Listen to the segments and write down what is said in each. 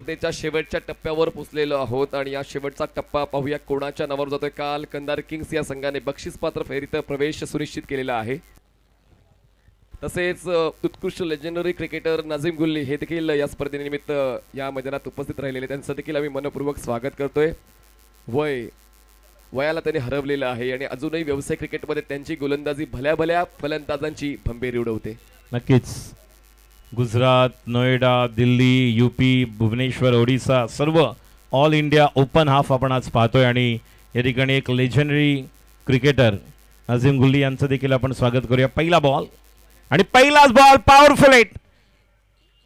स्पर्धेच्या शेवटच्या टप्प्यावर पोहोचलेलो आहोत आणि या शेवटचा टप्पा पाहूया कोणाच्या नावावर जातोय. काल कंधार किंग्स या संघाने बक्षीसपात्र फेरीत प्रवेश सुनिश्चित केलेला आहे. तसेच उत्कृष्ट लेजेंडरी क्रिकेटर नाझीम गुल्ली हे देखील या स्पर्धेनिमित्त या मैदानात उपस्थित राहिलेले, त्यांचं देखील आम्ही मनपूर्वक स्वागत करतोय. वयाला त्यांनी हरवलेलं आहे आणि अजूनही व्यावसायिक क्रिकेटमध्ये त्यांची गोलंदाजी भल्या भल्या फलंदाजांची भंबेरी उडवते. नक्कीच गुजरात, नोएडा, दिल्ली, यूपी, भुवनेश्वर, ओडिसा सर्व ऑल इंडिया ओपन हाफ आपण आज पाहतोय आणि या ठिकाणी एक लेजेंडरी क्रिकेटर नाझीम गुल्ली यांचं देखील आपण स्वागत करूया. पहिला बॉल आणि पहिलाच ball powerful hit.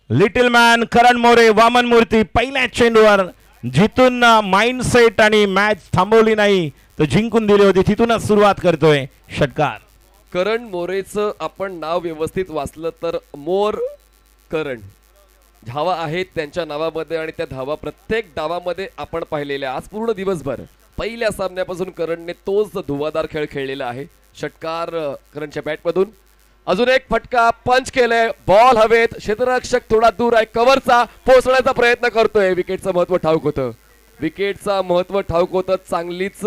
Little man Karan More, Vaman Murthy पहिल्या चेंडूवर जिथून माइंडसेट आणि मॅच थांबवली नाही तर जिंकून दिली होती, तिथूनच सुरुवात करतोय षटकार. करण मोरेचं आपण नाव व्यवस्थित वाचलं तर मोर करण धावा आहेत त्यांच्या नावामध्ये आणि त्या धावा प्रत्येक डावामध्ये आपण पाहिलेल्या. आज पूर्ण दिवसभर पहिल्या सामन्यापासून करणने तोच धुवाधार खेळ खेळलेला आहे. षटकार करणच्या बॅटमधून, अजून एक फटका पंच केलंय, बॉल हवेत, क्षेत्ररक्षक थोडा दूर आहे, कव्हरचा पोहोचण्याचा प्रयत्न करतोय. विकेटचं महत्व ठाऊक होतं, विकेटचं महत्व ठाऊक होतं. चांगलीच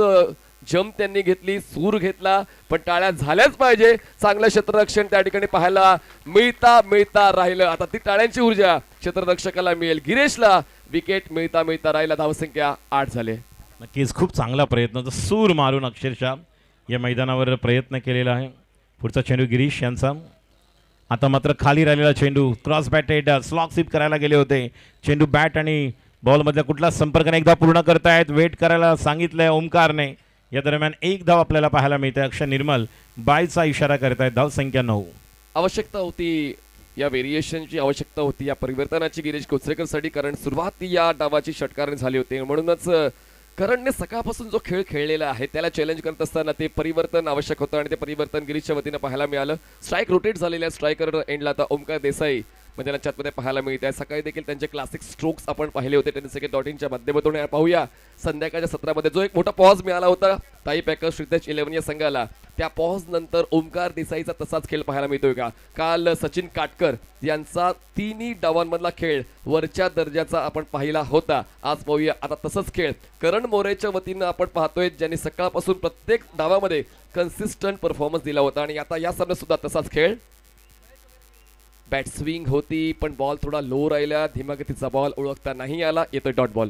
जम त्यांनी घेतली, सूर घेतला, पण टाळ्या झाल्याच पाहिजे. चांगलं क्षेत्ररक्षण त्या ठिकाणी पाहायला मिळता राहिलं. आता ती टाळ्यांची ऊर्जा क्षेत्ररक्षकाला मिळेल. गिरीशला विकेट मिळता राहिला. धावसंख्या 8 झाले. नक्कीच खूप चांगला प्रयत्न, सूर मारून अक्षरशः या मैदानावर प्रयत्न केलेला आहे. पुढचा चेंडू गिरीश यांचा. आता मात्र खाली राहिलेला चेंडू क्रॉस बॅटेड स्लॉग स्वीप करायला गेले होते. चेंडू बॅट आणि बॉल मधला कुठला संपर्क नाही, एकदा पूर्ण करतायत. वेट करायला सांगितलंय ओमकारने. या दरम्यान एक धाव आपल्याला पाहायला मिळते. अक्षय निर्मल बायचा इशारा करतायत. धाव संख्या 9. आवश्यकता होती या व्हेरिएशनची, आवश्यकता होती या परिवर्तनाची गिरीश कोचरेकरसाठी, कारण सुरुवात या डावाची षटकाराने झाली होती. म्हणूनच करणने सकाळपासून जो खेळ खेळलेला आहे त्याला चॅलेंज करत असताना ते परिवर्तन आवश्यक होतं आणि ते परिवर्तन गिरीशच्या वतीने पाहायला मिळालं. स्ट्राईक रोटेट झालेल्या स्ट्रायकर एंडला आता ओमकार देसाई मैदानाच्या आतमध्ये पाहायला मिळत आहे. सकाळी देखील त्यांचे क्लासिक स्ट्रोक्स आपण पाहिले होते tenniscricket.in माध्यमातून. पाहूया संध्याकाळच्या सत्रामध्ये जो एक मोठा पॉज मिळाला होता ताई पॅकर्स श्रीतेज 11 या संघाला, त्या पॉज नंतर ओमकार देसाईचा तसाच खेळ पाहायला मिळतोय का? काल सचिन काटकर यांचा तिन्ही डावांमधला खेळ वरच्या दर्जाचा आपण पाहिला होता. आज पाहूया आता तसंच खेळ करण मोरेच्या वतीनं आपण पाहतोय, ज्यांनी सकाळपासून प्रत्येक डावामध्ये कन्सिस्टंट परफॉर्मन्स दिला होता आणि आता या सामन्यात सुद्धा तसाच खेळ. बॅट स्विंग होती पण बॉल थोडा लो राहिला, धीमागतीचा बॉल ओळखता नाही आला, येतोय डॉट बॉल.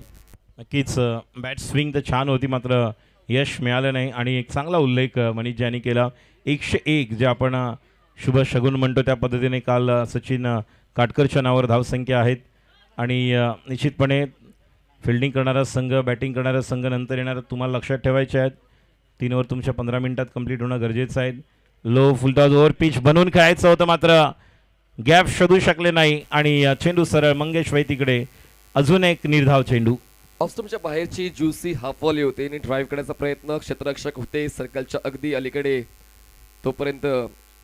नक्कीच बॅट स्विंग तर छान होती, मात्र यश मिळालं नाही. आणि एक चांगला उल्लेख मनीष यांनी केला. 101 जे आपण शुभ शगुन म्हणतो त्या पद्धतीने काल सचिन काटकरच्या नावावर धावसंख्या आहेत. आणि निश्चितपणे फिल्डिंग करणारा संघ, बॅटिंग करणारा संघ नंतर येणार तुम्हाला लक्षात ठेवायचे आहेत. 3 ओव्हर तुमच्या 15 मिनिटात कंप्लीट होणं गरजेचं आहे. लो फुलटॉस ओव्हर पिच बनवून खेळायचं होतं, मात्र गॅप शोधू शकले नाही आणि चेंडू सरळ मंगेश वैतीकडे. अजून एक निर्धाव चेंडू. ऑस्ट्रमच्या बाहेरची ज्युसी हाफ वॉली होते आणि ड्राईव्ह करण्याचा प्रयत्न, क्षेत्ररक्षक होते सर्कलच्या अगदी अलीकडे, तोपर्यंत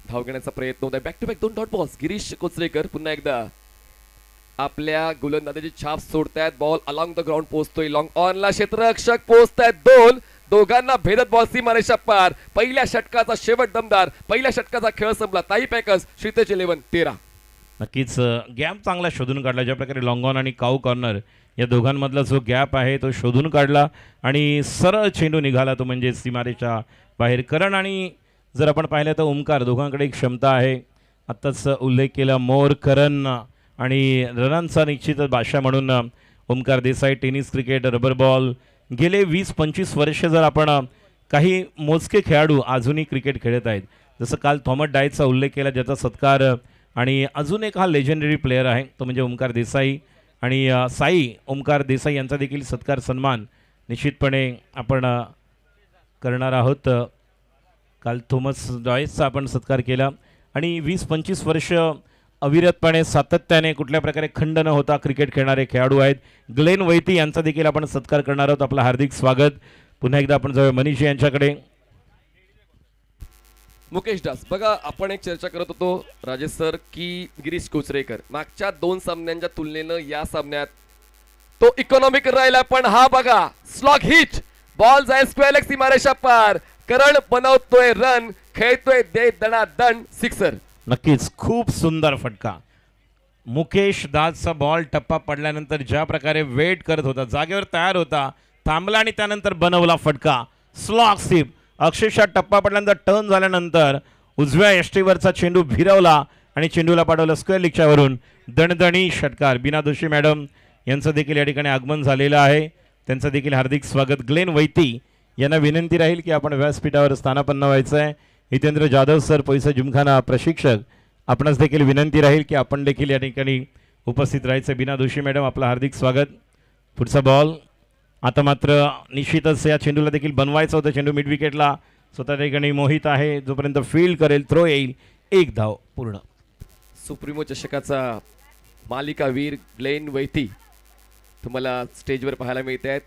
धाव घेण्याचा प्रयत्न होता. Back to back 2 dot balls. Girish Kochrekar पुन्हा एकदा आपल्या गोलंदाजीची छाप सोडतायत. बॉल अलॉंग द ग्राउंड पोहोचतोय, लॉंग ऑनला क्षेत्ररक्षक पोहोचतायत. दोघांना भेदत बॉल सीमारेषा पार. पहिल्या षटकाचा शेवट दमदार, पहिल्या षटकाचा खेळ संपला. ताई पॅकर्स श्रीतेज 11 13. नक्कीच गॅप चांगला शोधून काढला. ज्या प्रकारे लॉंग ऑन आणि काऊ कॉर्नर या दोघांमधला जो गॅप आहे तो शोधून काढला आणि सरळ चेंडू निघाला, तो म्हणजे सीमारेषा बाहेर. करण आणि जर आपण पाहिलं तर ओमकार, दोघांकडे एक क्षमता आहे. आत्ताच उल्लेख केला मोर करण आणि रनांचा निश्चितच भाषा म्हणून Omkar Desai. Tennis cricket, rubber ball गेले 20-25 वर्ष जर आपण काही मोजके खेळाडू अजूनही क्रिकेट खेळत आहेत. जसं काल थॉमस डायचा उल्लेख केला, ज्याचा सत्कार, आणि अजून एक हा लेजेंडरी प्लेयर आहे तो म्हणजे ओमकार देसाई. आणि साई ओमकार देसाई यांचा देखील सत्कार सन्मान निश्चितपणे आपण करणार आहोत. काल थॉमस डॉयसचा आपण सत्कार केला आणि 20-25 वर्ष अविरतपणे सातत्याने कुठल्या प्रकारे खंड न होता क्रिकेट खेळणारे खेळाडू आहेत. ग्लेन वैती यांचा देखील आपण सत्कार करणार आहोत. आपलं हार्दिक स्वागत. पुन्हा एकदा आपण जाऊया मनीष यांच्याकडे. मुकेश दास, बघा आपण एक चर्चा करत होतो राजेश सर की गिरीश कोचरेकर मागच्या 2 सामन्यांच्या तुलनेनं या सामन्यात तो इकॉनॉमिक राहिला, पण हा बघा स्लॉग हिट, बॉल जाय स्क्वेअर लेग सीमारेषा पार. करण बनवतोय रन, खेळतोय दे दणा दण सिक्सर. नक्कीच खूप सुंदर फटका. मुकेश दासचा बॉल टप्पा पडल्यानंतर ज्या प्रकारे वेट करत होता, जागेवर तयार होता, थांबला आणि त्यानंतर बनवला फटका, स्लॉग स्लिप. अक्षरशः टप्पा पडल्यानंतर टर्न झाल्यानंतर उजव्या यष्टीवरचा चेंडू भिरवला आणि चेंडूला पाठवलं स्क्वेअर लिगच्यावरून. दणदणी षटकार. बीना जोशी मॅडम यांचं देखील या ठिकाणी आगमन झालेलं आहे. त्यांचं देखील हार्दिक स्वागत. ग्लेन वैती यांना विनंती राहील की आपण व्यासपीठावर स्थानापन्न व्हायचं आहे. हितेंद्र जाधव सर, पैसा जिमखाना प्रशिक्षक, आपणास देखील विनंती राहील की आपण देखील या ठिकाणी उपस्थित राहायचं. बीना जोशी मॅडम आपलं हार्दिक स्वागत. पुढचा बॉल आता मात्र निश्चितच या चेंडूला देखील बनवायचं होतं. चेंडू मिड विकेटला स्वतः ठिकाणी मोहित आहे, जोपर्यंत फील्ड करेल थ्रो येईल. एक धाव पूर्ण. सुप्रीमो चषकाचा मालिकावीर ग्लेन वैती तुम्हाला स्टेजवर पाहायला मिळत आहेत.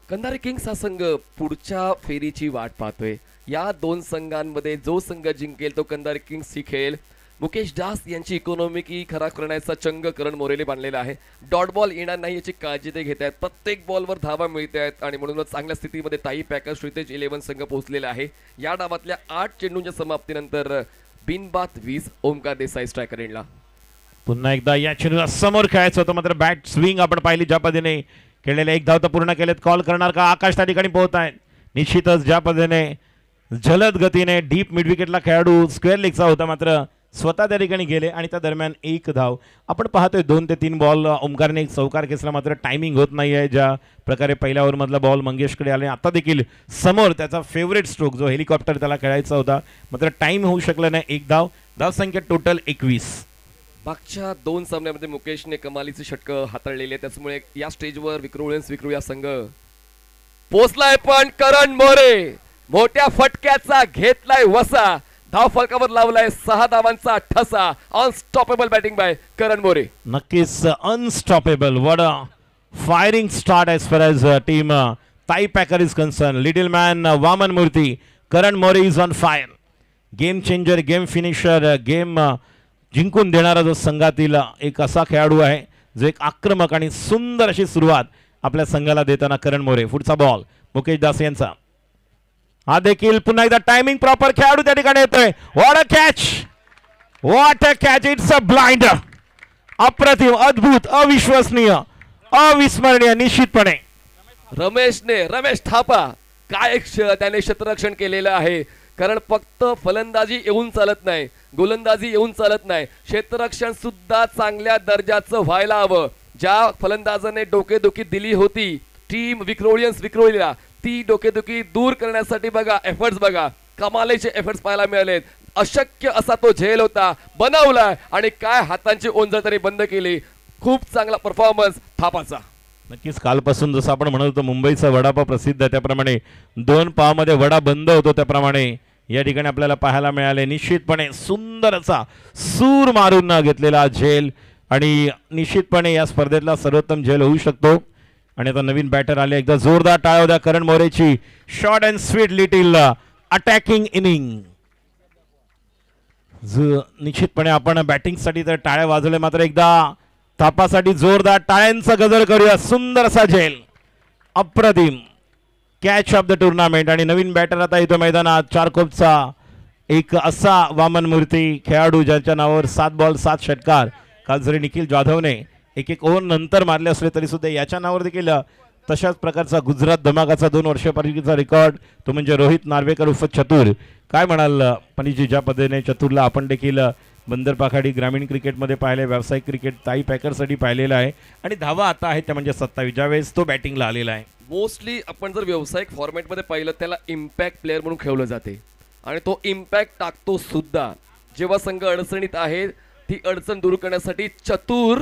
कंधारी किंग्स हा संघ पुढच्या फेरीची वाट पाहतोय. या दोन संघांमध्ये जो संघ जिंकेल तो कंधारी किंग्स ही खेळेल. मुकेश दास यांची इकॉनॉमिकी खराब करण्याचा चंग करण मोरेने बांधलेला आहे. डॉट बॉल येणार नाही याची काळजी ते घेत आहेत. प्रत्येक बॉलवर धावा मिळत आहेत आणि म्हणूनच चांगल्या स्थितीमध्ये ताई पॅकर श्रीतेज 11 संघ पोहोचलेला आहे. या डावातल्या 8 चेंडूंच्या समाप्तीनंतर बिनबाद 20 ओमकार देसाई स्ट्रायकर एंडला. पुन्हा एकदा या चेंडूला समोर खेळायचं होतं, मात्र बॅट स्विंग आपण पाहिली ज्या पद्धतीने केलेले. एक धाव तर पूर्ण केलेत. कॉल करणार का? आकाश त्या ठिकाणी पोहोच आहेत. निश्चितच ज्या पद्धतीने जलद गतीने डीप मिड विकेटला खेळाडू स्क्वेअर लेगचा होता, मात्र स्वतः त्या ठिकाणी गेले आणि त्या दरम्यान एक धाव. आपण पाहतोय 2 ते 3 बॉल ओमकारने एक चौकार खेचला, मात्र टायमिंग होत नाही आहे. ज्या प्रकारे पहिल्या ओव्हरमधला बॉल मंगेशकडे आले, आता देखील समोर त्याचा फेवरेट स्ट्रोक जो हेलिकॉप्टर त्याला खेळायचा होता, मात्र टाइम होऊ शकला नाही. एक धाव. धावसंख्या टोटल 21. मागच्या 2 सामन्यामध्ये मुकेशने कमालीचे षटकं हाताळलेले आहे. त्याच्यामुळे या स्टेजवर विक्रू या संघ पोचलाय. पण करण मोरे मोठ्या फटक्याचा घेतलाय वसा. धाव फलकावर लावलाय 6 धावांचा ठसा. Unstoppable batting by Karan More. नक्कीच unstoppable. What a firing start as far as team tie packer is concern. Little man Vaman Murthy, Karan More is on fire. Game changer, game finisher, game जिंकून देणारा जो संघातील एक असा खेळाडू आहे जो एक आक्रमक आणि सुंदर अशी सुरुवात आपल्या संघाला देताना करण मोरे. पुढचा बॉल मुकेश दास यांचा. हा देखील पुन्हा एकदा टायमिंग प्रॉपर खेळाडू त्या ठिकाणी येतोय. What a catch, what a catch. It's a blind. अप्रतिम, अद्भुत, अविश्वसनीय, अविस्मरणीय. निश्चितपणे रमेश थापा काय त्याने क्षेत्ररक्षण केलेलं आहे. कारण फक्त फलंदाजी येऊन चालत नाही, गोलंदाजी येऊन चालत नाही, क्षेत्ररक्षण सुद्धा चांगल्या दर्जाचं व्हायला हवं. ज्या फलंदाजाने डोकेदुखी दिली होती टीम विक्रोळीला, ती डोकेदुखी दूर करण्यासाठी बघा एफर्ट्स, बघा कमालीचे एफर्ट्स पाहायला मिळालेत. अशक्य असा तो झेल होता, बनवला आणि काय हातांची ओंजळ तरी बंद केली. खूप चांगला परफॉर्मन्स थापाचा. नक्कीच कालपासून जसं आपण म्हणत होतो मुंबईचा वडापाव प्रसिद्ध आहे, त्याप्रमाणे 2 पावामध्ये वडा बंद होतो, त्याप्रमाणे या ठिकाणी आपल्याला पाहायला मिळाले. निश्चितपणे सुंदर असा सूर मारून घेतलेला झेल आणि निश्चितपणे या स्पर्धेतला सर्वोत्तम झेल होऊ शकतो. आणि आता नवीन बॅटर आले. एकदा जोरदार टाळ्या द्या करण मोरेची. Short and sweet little attacking inning. निश्चितपणे आपण बॅटिंगसाठी तर टाळ्या वाजवल्या, मात्र एकदा थापासाठी जोरदार टाळ्यांचा गजर करूया. सुंदर असा झेल, अप्रतिम कॅच ऑफ द टुर्नामेंट. आणि नवीन बॅटर आता येतो मैदानात. 4 कोपचा एक असा वामन मूर्ती खेळाडू ज्याच्या नावावर 7 बॉल 7 षटकार. काल जरी निखिल जाधवने एक ओव्हर नंतर मारले असले तरी सुद्धा याच्या नावावर देखील तशाच प्रकारचा गुजरात धमाकाचा 2 वर्षापूर्वीचा रेकॉर्ड तो म्हणजे रोहित नार्वेकर उर्फ चतुर. काय म्हणाल पणजी, ज्या पद्धतीने चतुरला आपण देखील बंदरपाखाडी ग्रामीण क्रिकेटमध्ये पाहिले, व्यावसायिक क्रिकेट ताई पॅकरसाठी पाहिलेलं आहे आणि धावा आता आहेत त्या म्हणजे 27 ज्यावेळेस तो बॅटिंगला आलेला आहे. मोस्टली आपण जर व्यावसायिक फॉर्मॅटमध्ये पाहिलं त्याला इम्पॅक्ट प्लेअर म्हणून खेळलं जाते आणि तो इम्पॅक्ट टाकतो सुद्धा. जेव्हा संघ अडचणीत आहे ती अडचण दूर करण्यासाठी चतुर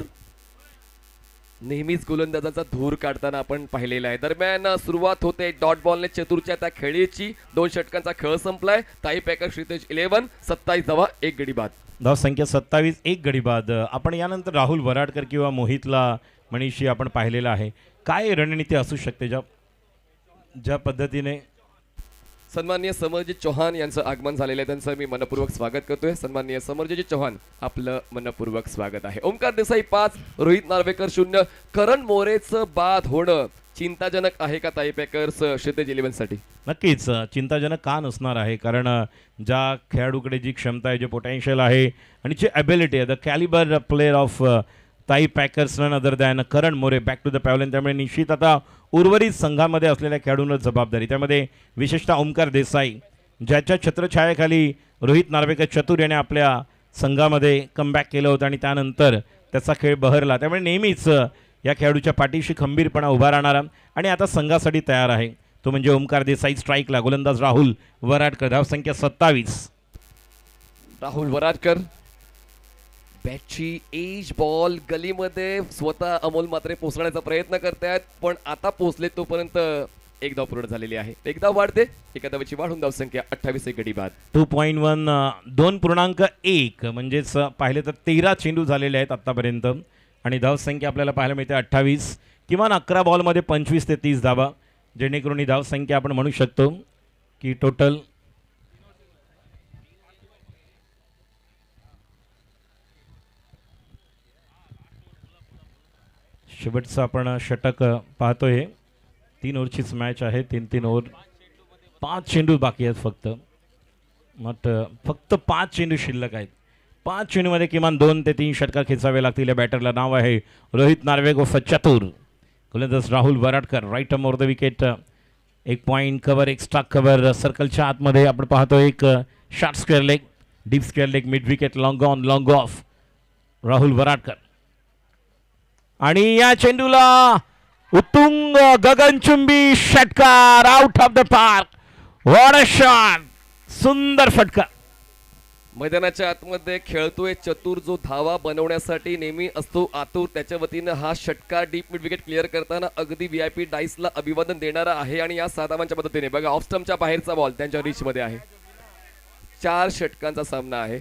नेहमीच गोलंदाजाचा धूर काढताना आपण पाहिलेला आहे. दरम्यान सुरुवात होते डॉट बॉलने चतुरच्या त्या खेळीची. 2 षटकांचा खेळ संपलाय. ताई पॅकर श्रीतेज 11, 27 धावा 1 गडी बाद. धावसंख्या 27, 1 गडी बाद. आपण यानंतर राहुल वराडकर किंवा मोहितला मनीषी आपण पाहिलेला आहे. काय रणनीती असू शकते ज्या पद्धतीने. सन्माननीय समरजित चौहान यांचं आगमन झालेलं आहे, त्यांचं मी मनपूर्वक स्वागत करतोय. सन्माननीय समरजित चौहान आपलं मनपूर्वक स्वागत आहे. ओमकार देसाई 5, रोहित नार्वेकर 0. करण मोरेचं बाद होणं चिंताजनक आहे का ताई पॅकर्स श्रीतेज 11 साठी? नक्कीच चिंताजनक का नसणार आहे, कारण ज्या खेळाडूकडे जी क्षमता आहे, जे पोटेन्शियल आहे आणि जी ॲबिलिटी आहे, the calibre player of Tai Packers none other than Karan More back to the pavilion. त्यामुळे निश्चित आता उर्वरित संघामध्ये असलेल्या खेळाडूंवर जबाबदारी, त्यामध्ये विशेषतः ओमकार देसाई ज्याच्या छत्रछायाखाली रोहित नार्वेकर चतुर याने आपल्या संघामध्ये कमबॅक केलं होतं आणि त्यानंतर त्याचा खेळ बहरला. त्यामुळे नेहमीच या खेळाडूच्या पाठीशी खंबीरपणा उभा राहणारा आणि आता संघासाठी तयार आहे तो म्हणजे ओमकार देसाई. स्ट्राईकला गोलंदाज राहुल वराडकर, धावसंख्या 27. राहुल वराडकर बॅटची एज बॉल गलीमध्ये स्वतः अमोल मात्रे पोहोचण्याचा प्रयत्न करतायत, पण आता पोहोचले तोपर्यंत एक धाव पूर्ण झालेली आहे. एक धाव वाढते, एका धावेची वाढून धावसंख्या 28. एक गडी बाद. 2.1 2.1 म्हणजेच पाहिले तर 13 चेंडू झालेले आहेत आत्तापर्यंत आणि धावसंख्या आपल्याला पाहायला मिळते 28. किमान 11 बॉलमध्ये 25 ते 30 धावा, जेणेकरून ही धावसंख्या आपण म्हणू शकतो की टोटल शेवटचं आपण षटक पाहतोय. 3 ओव्हरचीच मॅच आहे. 3 ओव्हर, 5 चेंडू बाकी आहेत फक्त. मग फक्त 5 चेंडू शिल्लक आहेत. 5 चेंडूमध्ये किमान 2 ते 3 षटकार खेचावे लागतील. या बॅटरला नाव आहे रोहित नार्वेकर चतुर. गोलंदाज Rahul Varadkar right arm over the wicket. एक पॉईंट कव्हर, एक स्टॉक कव्हर. सर्कलच्या आतमध्ये आपण पाहतो एक short square leg, deep square leg, mid wicket, long on long off. Rahul Varadkar आणि या चेंडूला उत्तुंग गगनचुंबी षटकार out of the park. What a shot, सुंदर फटका. मैदानाच्या आतमध्ये खेळतोय चतुर, जो धावा बनवण्यासाठी नेहमी असतो आतुर. त्याच्या वतीनं हा षटकार डीप मिड विकेट क्लिअर करताना अगदी VIP डाईसला अभिवादन देणारा आहे. आणि या 7 धावांच्या मदतीने बघा ऑफ स्टंपच्या बाहेरचा बॉल त्यांच्या रीच मध्ये आहे. 4 षटकांचा सामना आहे.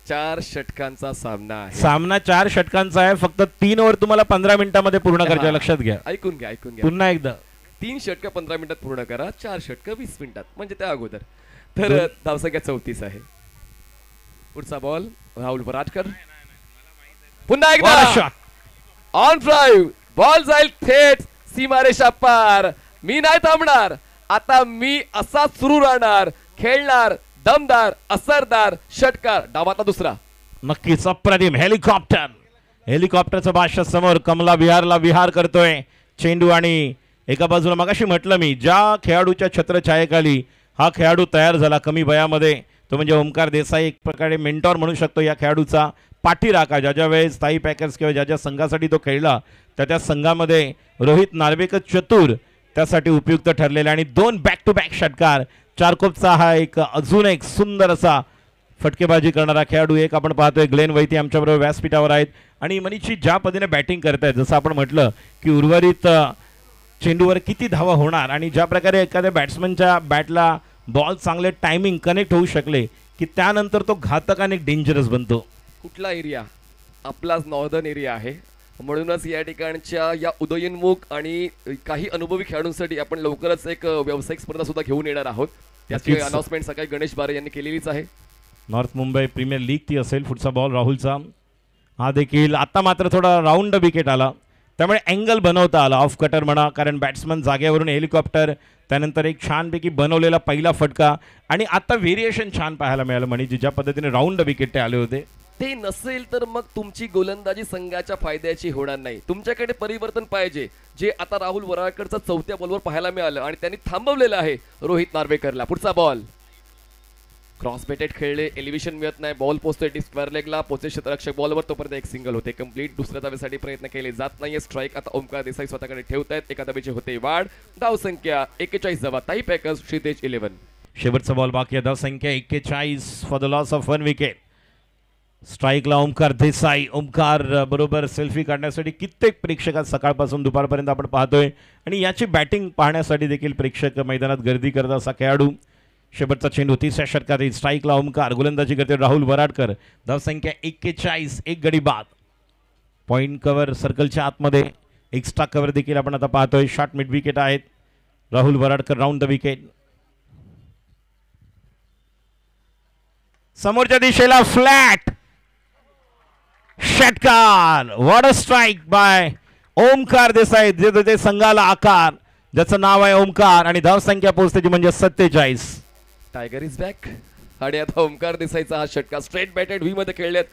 चार षटकांचा सामना आहे. सामना 4 षटकांचा आहे. फक्त 3 ओव्हर तुम्हाला 15 मिनिटांमध्ये पूर्ण करायचे, लक्षात घ्या. ऐकून घ्या पुन्हा एकदा. 3 षटकं 15 मिनिटात पूर्ण करा, 4 षटकं 20 मिनिटात, म्हणजे त्या अगोदर. तर धावसंख्या 34 आहे. पुढचा बॉल राहुल वराडकर. पुन्हा एकदा ऑन ड्राईव्ह, बॉल जाईल थेट सीमारेषा पार. मी नाही थांबणार, आता मी असा सुरू राहणार, खेळणार, दमदार, असरदार षटकार. डावातला दुसरा नक्कीच अप्रतिम. हेलिकॉप्टर, हेलिकॉप्टरचा बादशाह समोर कमला विहारला विहार करतोय चेंडू. आणि एका बाजूला मगाशी म्हटलं मी, ज्या खेळाडूच्या छत्रछायेखाली हा खेळाडू तयार झाला कमी वयामध्ये, तो म्हणजे ओमकार देसाई. एक प्रकारे मेंटॉर म्हणू शकतो या खेळाडूचा. पाठीराखा ज्या वेळेस स्थायी पॅकर्स किंवा ज्या संघासाठी तो खेळला त्या संघामध्ये रोहित नार्वेकर चतुर त्यासाठी उपयुक्त ठरलेले. आणि 2 बॅक टू बॅक षटकार. चारकोपचा हा एक अजून एक सुंदर असा फटकेबाजी करणारा खेळाडू. एक आपण पाहतोय ग्लेन वैती आमच्याबरोबर व्यासपीठावर आहेत. आणि मनीषजी ज्या पद्धतीने बॅटिंग करतायत, जसं आपण म्हटलं की उर्वरित चेंडूवर किती धावा होणार आणि ज्या प्रकारे एखाद्या बॅट्समनच्या बॅटला बॉल चांगले टायमिंग कनेक्ट होऊ शकले की त्यानंतर तो घातक आणि डेंजरस बनतो. कुठला एरिया? आपलाच नॉर्दर्न एरिया आहे. म्हणूनच या ठिकाणच्या या उदयोन्मुख आणि काही अनुभवी खेळाडूंसाठी आपण लवकरच एक व्यावसायिक स्पर्धा सुद्धा घेऊन येणार आहोत. त्याची अनाउन्समेंट सकाळी गणेश बारे यांनी केलेलीच आहे. नॉर्थ मुंबई प्रीमियर लीग ती असेल. पुढचा बॉल राहुलचा. हा देखील आता मात्र थोडा राऊंड विकेट आला, त्यामुळे अँगल बनवता आला. ऑफ कटर म्हणा, कारण बॅट्समन जागेवरून हेलिकॉप्टर, त्यानंतर एक छानपैकी बनवलेला पहिला फटका आणि आता व्हेरिएशन छान पाहायला मिळालं. म्हणजे ज्या पद्धतीने राऊंड विकेट आले होते ते नसेल तर मग तुमची गोलंदाजी संघाच्या फायद्याची होणार नाही. तुमच्याकडे परिवर्तन पाहिजे, जे आता राहुल वराडकरचा 4थ्या बॉलवर पाहायला मिळालं आणि त्यांनी थांबवलेलं आहे रोहित नार्वेकरला. पुढचा बॉल क्रॉस बेटेड खेळले, एलिव्हेशन मिळत नाही, बॉल पोहोचतोय डीप स्क्वेअर लेगला, पोहोचे क्षेत्ररक्षक बॉलवर, तोपर्यंत एक सिंगल होते कंप्लीट. दुसऱ्या धावेसाठी प्रयत्न केले जात नाहीये. स्ट्राईक आता ओमकार देसाई स्वतःकडे ठेवतायत. एका धावेची होते वाढ. धाव संख्या 41 धावा. ताई पॅकर्स क्षितेज 11. शेवटचा बॉल बाकी आहे. धाव संख्या 41 for the loss of 1 wicket. स्ट्राईकला ओमकार देसाई. ओमकार बरोबर सेल्फी काढण्यासाठी कित्येक प्रेक्षक सकाळपासून दुपारपर्यंत आपण पाहतोय आणि याची बॅटिंग पाहण्यासाठी देखील प्रेक्षक मैदानात गर्दी करत असा खेळाडू. शेवटचा चेंडू 30व्या षटकात. स्ट्राईकला ओमकार, गोलंदाजी करते राहुल वराडकर. धावसंख्या 41. एक गडी बाद. पॉईंट कव्हर सर्कलच्या आतमध्ये, एक्स्ट्रा कव्हर देखील आपण आता पाहतोय. शॉर्ट मिड विकेट आहेत. Rahul Varadkar round the wicket. समोरच्या दिशेला फ्लॅट षटकार. What a strike by Omkar Desai, जे देते संघाला आकार, ज्याचं नाव आहे ओमकार. आणि धावसंख्या पोहोचते म्हणजे 47. Tiger is back. आणि आता ओमकार देसाईचा हा षटकार स्ट्रेट बॅटेड व्ही मध्ये खेळलेत.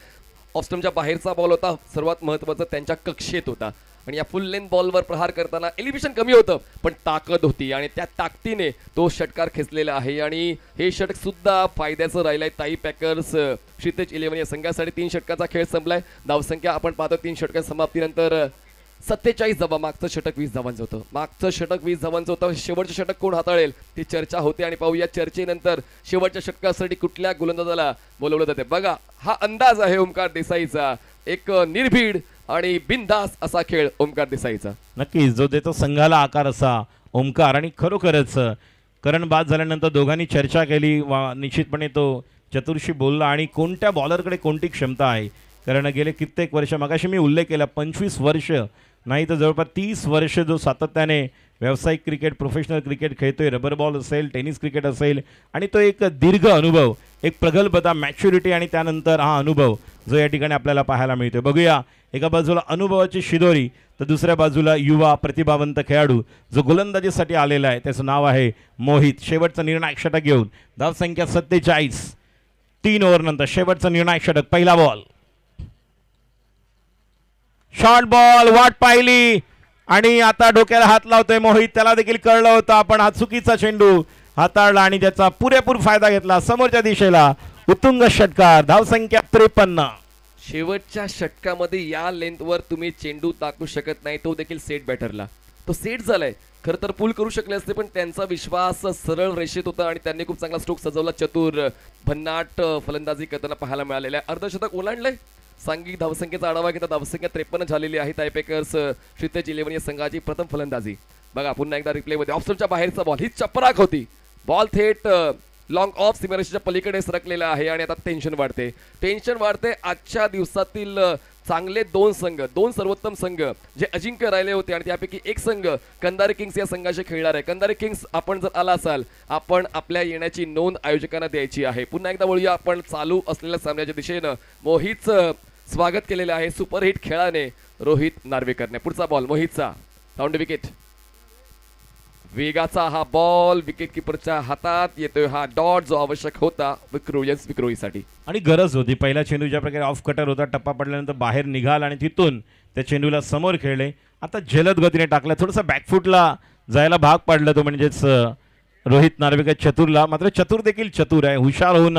ऑफस्टमच्या बाहेरचा बॉल होता, सर्वात महत्त्वाचा त्यांच्या कक्षेत होता आणि या फुल लेंथ बॉलवर प्रहार करताना एलिव्हेशन कमी होतं पण ताकद होती आणि त्या ताकदीने तो षटकार खेचलेला आहे आणि हे षटक सुद्धा फायद्याचं राहिलंय ताई पॅकर्स क्षितिज 11 या संघासाठी. 3 षटकाचा खेळ संपलाय. धावसंख्या आपण पाहतो 3 षटकां समाप्तीनंतर 47 धावा. मागचं षटक 20 धावांचं होतं. मागचं षटक 20 धावांचं होतं. शेवटचं षटक कोण हाताळेल ती चर्चा होते आणि पाहूया चर्चेनंतर शेवटच्या षटकासाठी कुठल्या गोलंदाजाला बोलवलं जाते. बघा हा अंदाज आहे ओमकार देसाईचा, एक निर्भीड आणि बिनधास्त असा खेळ ओमकार देसाईचा. नक्कीच जो देतो संघाला आकार असा ओमकार. आणि खरोखरच करण बाद झाल्यानंतर दोघांनी चर्चा केली, निश्चितपणे तो चतुर्शी बोलला आणि कोणत्या बॉलरकडे कोणती क्षमता आहे. कारण गेले कित्येक वर्ष, मगाशी मी उल्लेख केला 25 वर्ष नाही तर जवळपास 30 वर्ष जो सातत्याने व्यावसायिक क्रिकेट, प्रोफेशनल क्रिकेट खेळतोय, रबर बॉल असेल, टेनिस क्रिकेट असेल, आणि तो एक दीर्घ अनुभव, एक प्रगल्भता, मॅच्युरिटी आणि त्यानंतर हा अनुभव जो या ठिकाणी आपल्याला पाहायला मिळतोय. बघूया, एका बाजूला अनुभवाची शिदोरी तर दुसऱ्या बाजूला युवा प्रतिभावंत खेळाडू जो गोलंदाजीसाठी आलेला आहे, त्याचं नाव आहे मोहित. शेवटचा निर्णायक षटक घेऊन धावसंख्या 47. 3 ओव्हरनंतर शेवटचा निर्णायक षटक. पहिला बॉल, शॉर्ट बॉल, वाट पाहिली आणि आता डोक्याला हात लावतोय मोहित. त्याला देखील कळलं होतं आपण हा चुकीचा चेंडू हाताळला आणि त्याचा पुरेपूर फायदा घेतला. समोरच्या दिशेला उत्तुंग षटकार. धावसंख्या 53. शेवटच्या षटकामध्ये या लेंथवर तुम्ही चेंडू टाकू शकत नाही, तो देखील सेट बॅटरला. तो सेट झालाय. खरं तर पूल करू शकले असते पण त्यांचा विश्वास सरळ रेषेत होता आणि त्यांनी खूप चांगला स्ट्रोक सजवला. चतुर भन्नाट फलंदाजी करताना पाहायला मिळालेला आहे. अर्धशतक ओलांडलंय. सांघिक धावसंख्येचा आढावा घेता धावसंख्या 53 झालेली आहे. ताई पॅकर्स क्षितिज 11 या संघाची प्रथम फलंदाजी. बघा पुन्हा एकदा रिप्लेमध्ये ऑफस्टमच्या बाहेरचा बॉल, ही चपराक होती. बॉल थेट लॉंग ऑफ सीमारेषेच्या पलीकडे सरकलेला आहे आणि आता टेन्शन वाढते. आजच्या दिवसातील चांगले 2 संघ, 2 सर्वोत्तम संघ जे अजिंक्य राहिले होते आणि त्यापैकी एक संघ कंधारी किंग्स या संघाशी खेळणार आहे. कंधारी किंग्स आपण जर आला असाल, आपण आपल्या येण्याची नोंद आयोजकांना द्यायची आहे. पुन्हा एकदा वळूया आपण चालू असलेल्या सामन्याच्या दिशेनं. मोहितचं स्वागत केलेलं आहे सुपरहिट खेळाने रोहित नार्वेकरने. पुढचा बॉल मोहितचा, राऊंड विकेट. वेगाचा हा बॉल विकेट किपरच्या हातात येतोय. हा डॉट जो आवश्यक होता विक्रोईसाठी आणि गरज होती. पहिला चेंडू ज्या प्रकारे ऑफ कटर होता, टप्पा पडल्यानंतर बाहेर निघाला आणि तिथून त्या चेंडूला समोर खेळले. आता जलद गतीने टाकला, थोडंसं बॅकफुटला जायला भाग पाडलं तो म्हणजेच रोहित नार्वेकर चतुरला. मात्र चतुर देखील चतुर आहे, हुशार होऊन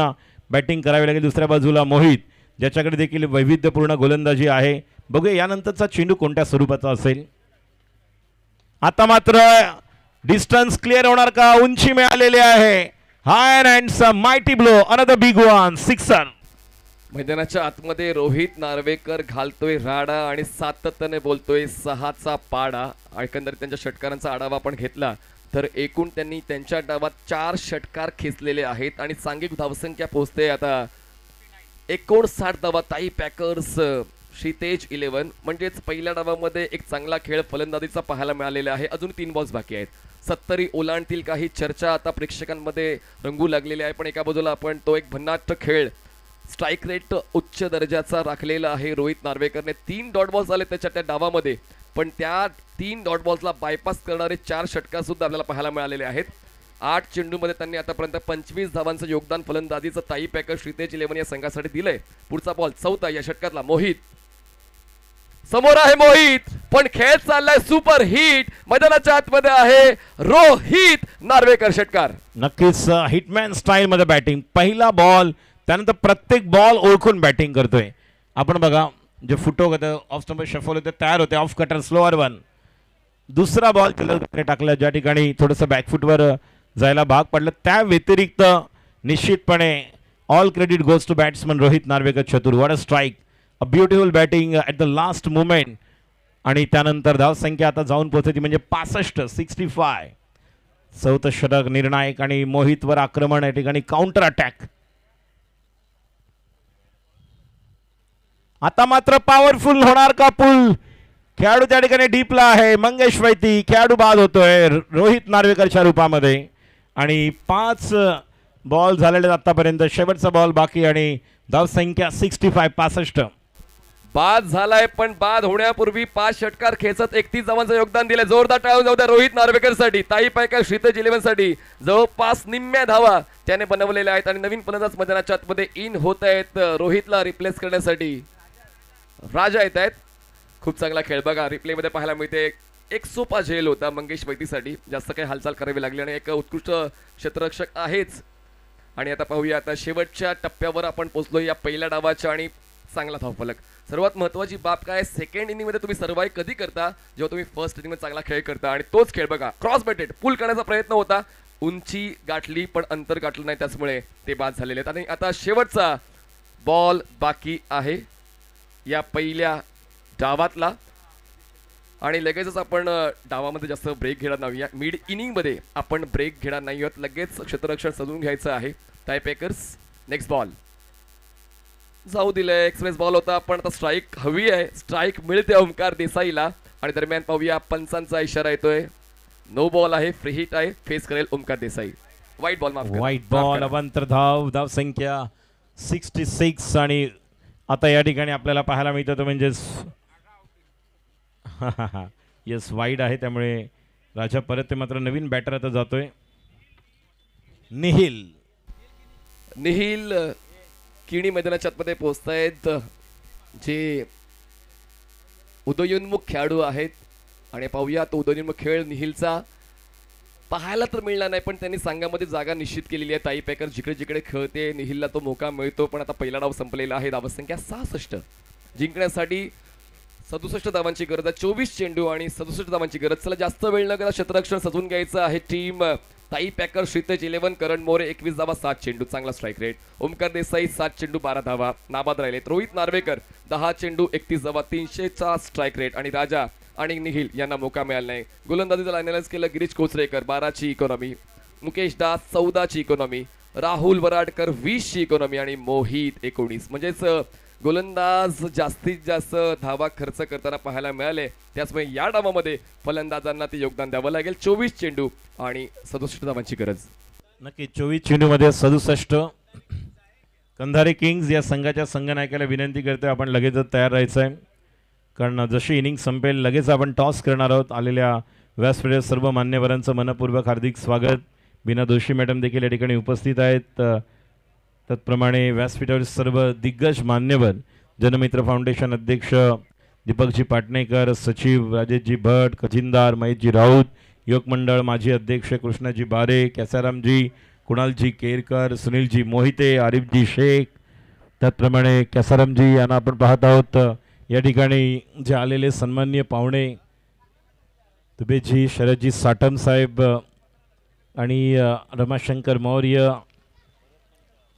बॅटिंग करावी लागेल. दुसऱ्या बाजूला मोहित ज्याच्याकडे देखील वैविध्यपूर्ण गोलंदाजी आहे. बघूया यानंतरचा चेंडू कोणत्या स्वरूपाचा असेल. आता मात्र डिस्टन्स क्लिअर होणार का? उंची मिळालेली आहे. Higher and mighty blow, another big one, sixer. मैदानाच्या आतमध्ये रोहित नार्वेकर घालतोय राडा आणि सातत्याने बोलतोय 6चा पाडा. एकंदरीत त्यांच्या षटकारांचा आढावा आपण घेतला तर एकूण त्यांनी त्यांच्या डावात 4 षटकार खेचलेले आहेत आणि सांघिक धावसंख्या पोहोचते आता 59 धावा. ताई पॅकर्स क्षितिज 11 म्हणजेच पहिल्या डावामध्ये एक चांगला खेळ फलंदाजीचा पाहायला मिळालेला आहे. अजून 3 बॉल्स बाकी आहेत. 70 ओलांडतील काही चर्चा आता प्रेक्षकांमध्ये रंगू लागलेली आहे. पण एका बाजूला आपण तो एक भन्नाट खेळ, स्ट्राईक रेट उच्च दर्जाचा राखलेला आहे. रोहित नार्वेकरने 3 डॉट बॉल्स आले त्याच्या त्या डावामध्ये, पण त्या 3 डॉट बॉल्सला बायपास करणारे 4 षटकार सुद्धा आपल्याला पाहायला मिळालेले आहेत. 8 चेंडूमध्ये त्यांनी आतापर्यंत 25 धावांचं योगदान फलंदाजीचं ताई पॅकर क्षितिज 11 या संघासाठी दिलंय. पुढचा बॉल 4था या षटकातला. मोहित समोर आहे. मोहित पण खेळ चाललाय सुपर हिट. मैदानाच्या आतमध्ये आहे रोहित नार्वेकर. षटकार नक्कीच हिटमॅन स्टाईल मध्ये बॅटिंग. पहिला बॉल, त्यानंतर प्रत्येक बॉल ओळखून बॅटिंग करतोय. आपण बघा जे फुटो होतं, ऑफ स्टंप शफल होते, तयार होते, ऑफ कटर स्लोअर 1. दुसरा बॉल टाकला ज्या ठिकाणी थोडंसं बॅकफुटवर जायला भाग पडलं. त्या व्यतिरिक्त निश्चितपणे all credit goes to batsman Rohit Narvekar चतुर. What a strike, a beautiful batting at the last moment. आणि त्यानंतर धावसंख्या आता जाऊन पोहोचली म्हणजे 65. 4थं षटक निर्णायक आणि मोहितवर आक्रमण, या ठिकाणी काउंटर अटॅक. आता मात्र पॉवरफुल होणार का पूल? खेळाडू त्या ठिकाणी डीपला आहे. मंगेश वैती खेळाडू बाद होतोय रोहित नार्वेकरच्या रूपामध्ये. आणि 5 बॉल झालेले आतापर्यंत, शेवटचा बॉल बाकी आणि धावसंख्या 65. बाद झालाय पण बाद होण्यापूर्वी 5 षटकार खेचत 31 धावांचं योगदान दिले. जोरदार टाळून जाऊ द्या रोहित नार्वेकर साठी. ताई पॅकर क्षितिज 11 साठी जवळपास निम्म्या धावा त्याने बनवलेले आहेत आणि नवीन फलंदाज मैदानाच्या आतमध्ये इन होत आहेत रोहितला रिप्लेस करण्यासाठी राजा येत आहेत. खूप चांगला खेळ बघा रिप्ले मध्ये पाहायला मिळते. एक सोपा झेल होता मंगेश वैतीसाठी, जास्त काही हालचाल करावी लागली आणि एक उत्कृष्ट क्षेत्ररक्षक आहेच. आणि आता पाहूया आता शेवटच्या टप्प्यावर आपण पोहोचलो या पहिल्या डावाच्या आणि चांगला धावफलक. सर्वात महत्त्वाची बाब काय, सेकंड इनिंग मध्ये तुम्ही सर्वाइव्ह कधी करता जेव्हा तुम्ही फर्स्ट इनिंग मध्ये चांगला खेळ करता. आणि तोच खेळ बघा क्रॉस बॅटेड पुल करण्याचा प्रयत्न होता, उंची गाठली पण अंतर गाठलं नाही, त्याचमुळे ते बाद झालेले आहेत. आणि आता शेवटचा बॉल बाकी आहे या पहिल्या डावातला आणि लगेचच आपण डावामध्ये जास्त ब्रेक घेणार नाही. मिड इनिंग मध्ये आपण ब्रेक घेणार नाही आहोत, लगेच क्षेत्ररक्षण सजवून घ्यायचं आहे. टायपेकर्स नेक्स्ट बॉल जाऊ दिलंय, एक्सप्रेस बॉल होता पण आता स्ट्राईक हवी आहे. स्ट्राईक मिळते ओमकार देसाईला आणि दरम्यान पाहूया पंचांचा इशारा येतोय. नो बॉल आहे, फ्री हिट आहे, फेस करेल ओमकार देसाई. वाईट बॉल वाईट बॉल अवांतर धाव संख्या 66 आणि आता या ठिकाणी आपल्याला पाहायला मिळतं तो म्हणजे येस वाईड आहे, त्यामुळे राजा परत ते मात्र नवीन बॅटर आता जातोय. निहिल किणी मैदानाच्या आतमध्ये पोहोचतायत जे उदयोन्मुख खेळाडू आहेत आणि पाहूया तो उदयोन्मुख खेळ निहिलचा पाहायला तर मिळणार नाही पण त्यांनी संघामध्ये जागा निश्चित केलेली आहे. ताई पेकर जिकडे जिकडे खेळते निहिलला तो मौका मिळतो. पण आता पहिला डाव संपलेला आहे, धावसंख्या 66. जिंकण्यासाठी 67 धावांची गरज आहे, 24 चेंडू आणि 67 धावांची गरज. चला जास्त वेळ न करता क्षेत्ररक्षण सजवून घ्यायचं आहे. टीम ताई पॅकर, श्रीतेज 11, करण मोरे 21 धावा 7 चेंडू, चांगला स्ट्राईक रेट. ओमकार देसाई 7 चेंडू 12 धावा नाबाद राहिलेत. रोहित नार्वेकर 10 चेंडू 31 धावा 300चा स्ट्राईक रेट आणि राजा आणि निहिल यांना मौका मिळाला नाही. गोलंदाजीला अनालाइज केलं गिरीश कोचरेकर 12ची इकॉनॉमी, मुकेश दास 14ची इकॉनॉमी, राहुल वराडकर 20ची इकॉनॉमी आणि मोहित 19. म्हणजेच गोलंदाज जास्तीत जास्त धावा खर्च करताना पाहायला मिळाले. त्याचमुळे या डावामध्ये फलंदाजांना ते योगदान द्यावं लागेल. 24 चेंडू आणि 67 धावांची गरज. नक्की 24 चेंडूमध्ये 67. कंधारे किंग्ज या संघाच्या संघनायकाला विनंती करतोय आपण लगेचच तयार राहायचं आहे, कारण जशी इनिंग संपेल लगेच आपण टॉस करणार आहोत. आलेल्या व्यासपीठावर सर्व मान्यवरांचं मनपूर्वक हार्दिक स्वागत. बीना दोशी मॅडम देखील या ठिकाणी उपस्थित आहेत. त्याचप्रमाणे व्यासपीठावर सर्व दिग्गज मान्यवर, जनमित्र फाउंडेशन अध्यक्ष दीपकजी पाटणेकर, सचिव राजेशजी भट, खजिनदार महेशजी राऊत, योग मंडळ माजी अध्यक्ष कृष्णाजी बारे, कॅसारामजी, कुणालजी केरकर, सुनीलजी मोहिते, आरिफजी शेख, त्याचप्रमाणे कॅसारामजी यांना आपण पाहत आहोत. या ठिकाणी जे आलेले सन्माननीय पाहुणे तुबेजी, शरदजी साठम साहेब आणि रमाशंकर मौर्य,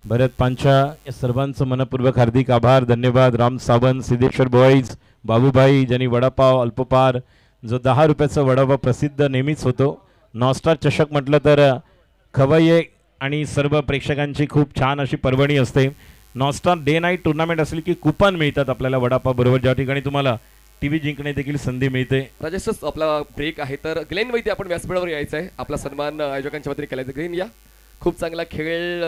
भरत पांचा, या सर्वांचं मनपूर्वक हार्दिक आभार, धन्यवाद. राम सावंत, सिद्धेश्वर भोईज, बाबूभाई ज्यांनी वडापाव अल्पपार, जो 10 रुपयाचा वडापाव प्रसिद्ध नेहमीच होतो. नॉस्टार चषक म्हटलं तर खवय्ये आणि सर्व प्रेक्षकांची खूप छान अशी पर्वणी असते. नॉस्टार डे नाईट टुर्नामेंट असेल की कुपन मिळतात आपल्याला वडापाव बरोबर, ज्या ठिकाणी तुम्हाला टीव्ही जिंकणे देखील संधी मिळते. राजेश आपला ब्रेक आहे तर ग्लेन वैद्य आपण व्यासपीठावर यायचं आहे. आपला सन्मान आयोजकांच्या वतीने केलाय. ग्लेन या, खूप चांगला खेळ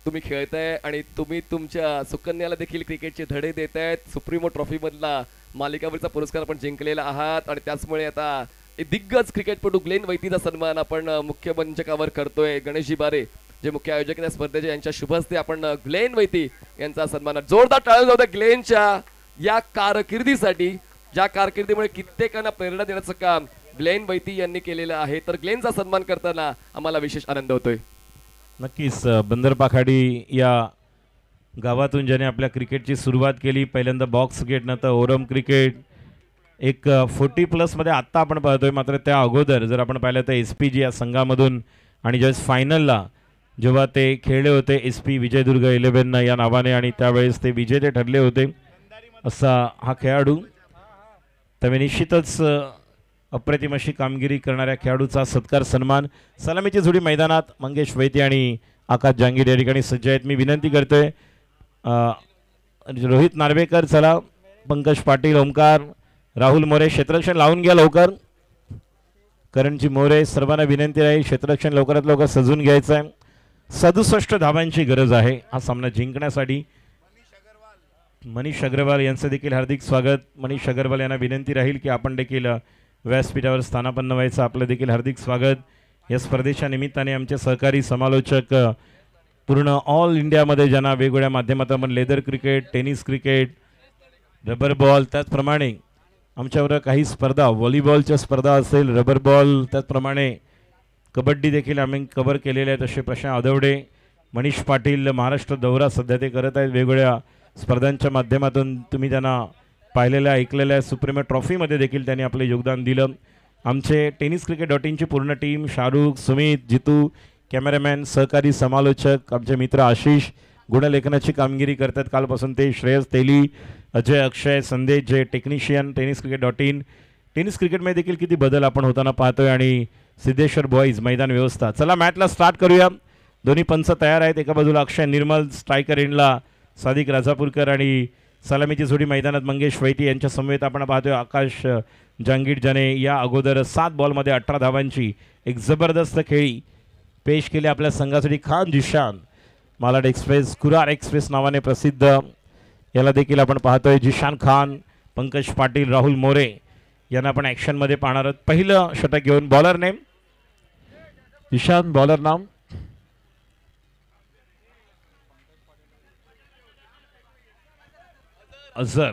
तुम्ही खेळताय आणि तुम्ही तुमच्या सुकन्याला देखील क्रिकेटचे धडे देतायत. सुप्रीमो ट्रॉफी मधला मालिकावरचा पुरस्कार आपण जिंकलेला आहात आणि त्याचमुळे आता एक दिग्गज क्रिकेटपटू ग्लेन वैतीचा सन्मान आपण मुख्य मंचकावर करतोय. गणेशजी बारे जे मुख्य आयोजक या स्पर्धेचे, यांच्या शुभ हस्ते आपण ग्लेन वैती यांचा सन्मान. जोरदार टाळ्या जाऊ द्या ग्लेनच्या या कारकिर्दीसाठी, ज्या कारकिर्दीमुळे कित्येकांना प्रेरणा देण्याचं काम ग्लेन वैती यांनी केलेलं आहे. तर ग्लेनचा सन्मान करताना आम्हाला विशेष आनंद होतोय. नक्कीच बंदरपाखाडी या गावातून ज्याने आपल्या क्रिकेटची सुरुवात केली, पहिल्यांदा बॉक्स क्रिकेट, नंतर ओरम क्रिकेट, एक 40+ मध्ये आत्ता आपण पाहतोय. मात्र त्या अगोदर जर आपण पाहिलं तर SPG या संघामधून, आणि ज्यावेळेस फायनलला जेव्हा ते खेळले होते SP विजयदुर्ग 11 या नावाने आणि त्यावेळेस ते विजेते ठरले होते असा हा खेळाडू. त्यामुळे निश्चितच अप्रतिम अशी कामगिरी करणाऱ्या खेळाडूचा सत्कार सन्मान. सलामीची जोडी मैदानात मंगेश वैती आणि आकाश जांगीर या ठिकाणी सज्ज आहेत. मी विनंती करतोय रोहित नार्वेकर, चला, पंकज पाटील, ओमकार, राहुल मोरे, क्षेत्ररक्षण लावून घ्या लवकर. करणजी मोरे, सर्वांना विनंती आहे क्षेत्ररक्षण लवकरात लवकर सजून घ्यायचं आहे. 67 धावांची गरज आहे हा सामना जिंकण्यासाठी. मनीष अग्रवाल यांचं देखील हार्दिक स्वागत. मनीष अग्रवाल यांना विनंती राहील की आपण देखील व्यासपीठावर स्थानापन्न व्हायचं. आपलं देखील हार्दिक स्वागत. या स्पर्धेच्या निमित्ताने आमचे सहकारी समालोचक पूर्ण ऑल इंडियामध्ये ज्यांना वेगवेगळ्या माध्यमातून leather cricket, tennis cricket, rubber ball, त्याचप्रमाणे आमच्यावर काही स्पर्धा, व्हॉलीबॉलच्या स्पर्धा असेल, रबर बॉल, त्याचप्रमाणे कबड्डी देखील आम्ही कव्हर केलेले आहेत. असे प्रश्न आदवडे, मनीष पाटील महाराष्ट्र दौरा सध्या ते करत आहेत. वेगवेगळ्या स्पर्धांच्या माध्यमातून तुम्ही त्यांना पाहिलेल्या ऐकलेल्या सुप्रीमो ट्रॉफीमध्ये देखील त्यांनी आपले योगदान दिलं. आमचे टेनिस क्रिकेट.inची पूर्ण टीम, शाहरुख, सुमित, जितू, कॅमेरामॅन, सहकारी समालोचक, आमचे मित्र आशिष गुणलेखनाची कामगिरी करतात कालपासून ते, श्रेयस तेली, अजय, अक्षय, संदेश, जे टेक्निशियन टेनिस क्रिकेट.in. टेनिस क्रिकेटमध्ये देखील किती बदल आपण होताना पाहतोय. आणि सिद्धेश्वर बॉईज मैदान व्यवस्था. चला मॅचला स्टार्ट करूया. दोन्ही पंच तयार आहेत. एका बाजूला अक्षय निर्मल, स्ट्रायकर एंडला सादिक राजापूरकर आणि सलामीची जोडी मैदानात मंगेश वैती यांच्या समवेत आपण पाहतोय आकाश जहांगीर, ज्याने या अगोदर 7 बॉलमध्ये 18 धावांची एक जबरदस्त खेळी पेश केली आपल्या संघासाठी. खान जिशान, मालाड एक्सप्रेस, कुरार एक्सप्रेस नावाने प्रसिद्ध, याला देखील आपण पाहतोय. जिशान खान, पंकज पाटील, राहुल मोरे यांना आपण ॲक्शनमध्ये पाहणार आहोत. पहिलं षटक घेऊन बॉलर नेम जिशान, बॉलर नाम अझर.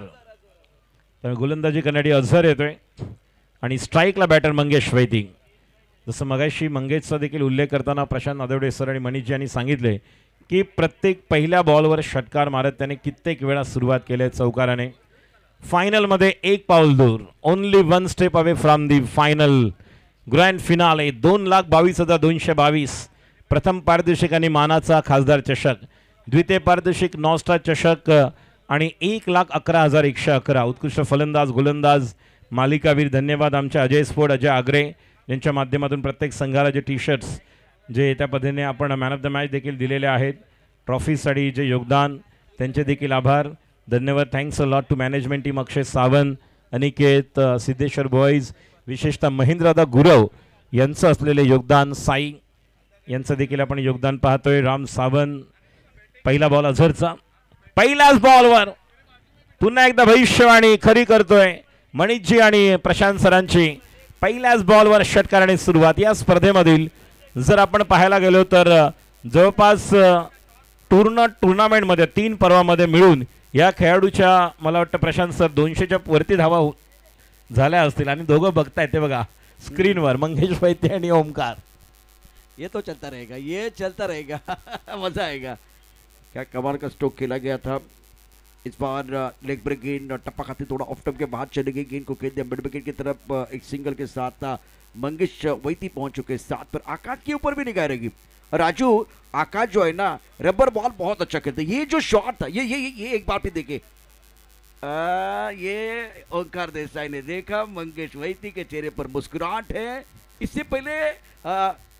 तर गोलंदाजी करणारी अझर येतोय आणि स्ट्राईकला बॅटर मंगेश वैती. जसं मगाशी मंगेशचा देखील उल्लेख करताना प्रशांत आदवडे सर आणि मनीष यांनी सांगितले की प्रत्येक पहिल्या बॉलवर षटकार मारत त्याने कित्येक वेळा सुरुवात केली आहे चौकाराने. फायनलमध्ये एक पाऊल दूर, only 1 step away from the final grand finale. 2,22,222. प्रथम पारितोषिक आणि मानाचा खासदार चषक, द्वितीय पारितोषिक नॉस्टा चषक आणि 1,11,111. उत्कृष्ट फलंदाज, गोलंदाज, मालिकावीर. धन्यवाद आमच्या अजय स्पोर्ट, अजय आगरे यांच्या माध्यमातून प्रत्येक संघाला जे टी-शर्ट्स जे त्या पद्धतीने आपण मॅन ऑफ द मॅच देखील दिलेले आहेत, ट्रॉफीसाठी जे योगदान, त्यांचे देखील आभार, धन्यवाद. Thanks a lot to management team, Akshay Sawant, Aniket, Siddheshwar boys, विशेषतः महेंद्रदा गुरव यांचं असलेले योगदान, साई यांचं देखील आपण योगदान पाहतोय. राम सावंत. पहिला बॉल अझरचा, पहिल्याच बॉलवर पुन्हा एकदा भविष्यवाणी खरी करतोय मनीषजी आणि प्रशांत सरांची. पहिल्याच बॉलवर षटकाराने सुरुवात. या स्पर्धेमधील जर आपण पाहायला गेलो तर जवळपास टुर्नामेंटमध्ये 3 पर्वामध्ये मिळून या खेळाडूच्या मला वाटतं प्रशांत सर 200च्या वरती धावा झाल्या असतील. आणि दोघं बघतायत ते बघा स्क्रीनवर, मंगेश वैद्य आणि ओमकार. ये तो चलता रहेगा, ये चलता रहेगा. मजा आएगा. क्या कमाल का स्ट्रोक खेला गया था. इस बार लेग ब्रेक गेंद टप्पा खाते थोड़ा ऑफ टॉप के बाद चली गई. गेंद को खेल दिया मिड विकेट की तरफ. एक सिंगल के साथ मंगेश वैती पहुंच चुके साथ पर. आकाश के ऊपर भी निगाह रहेगी. राजू, आकाश जो है ना रबर बॉल बहुत अच्छा खेलते. ये जो शॉट था, ये एक बार भी देखे. ये ओंकार देसाई ने देखा, मंगेश वैती के चेहरे पर मुस्कुराहट है. इससे पहले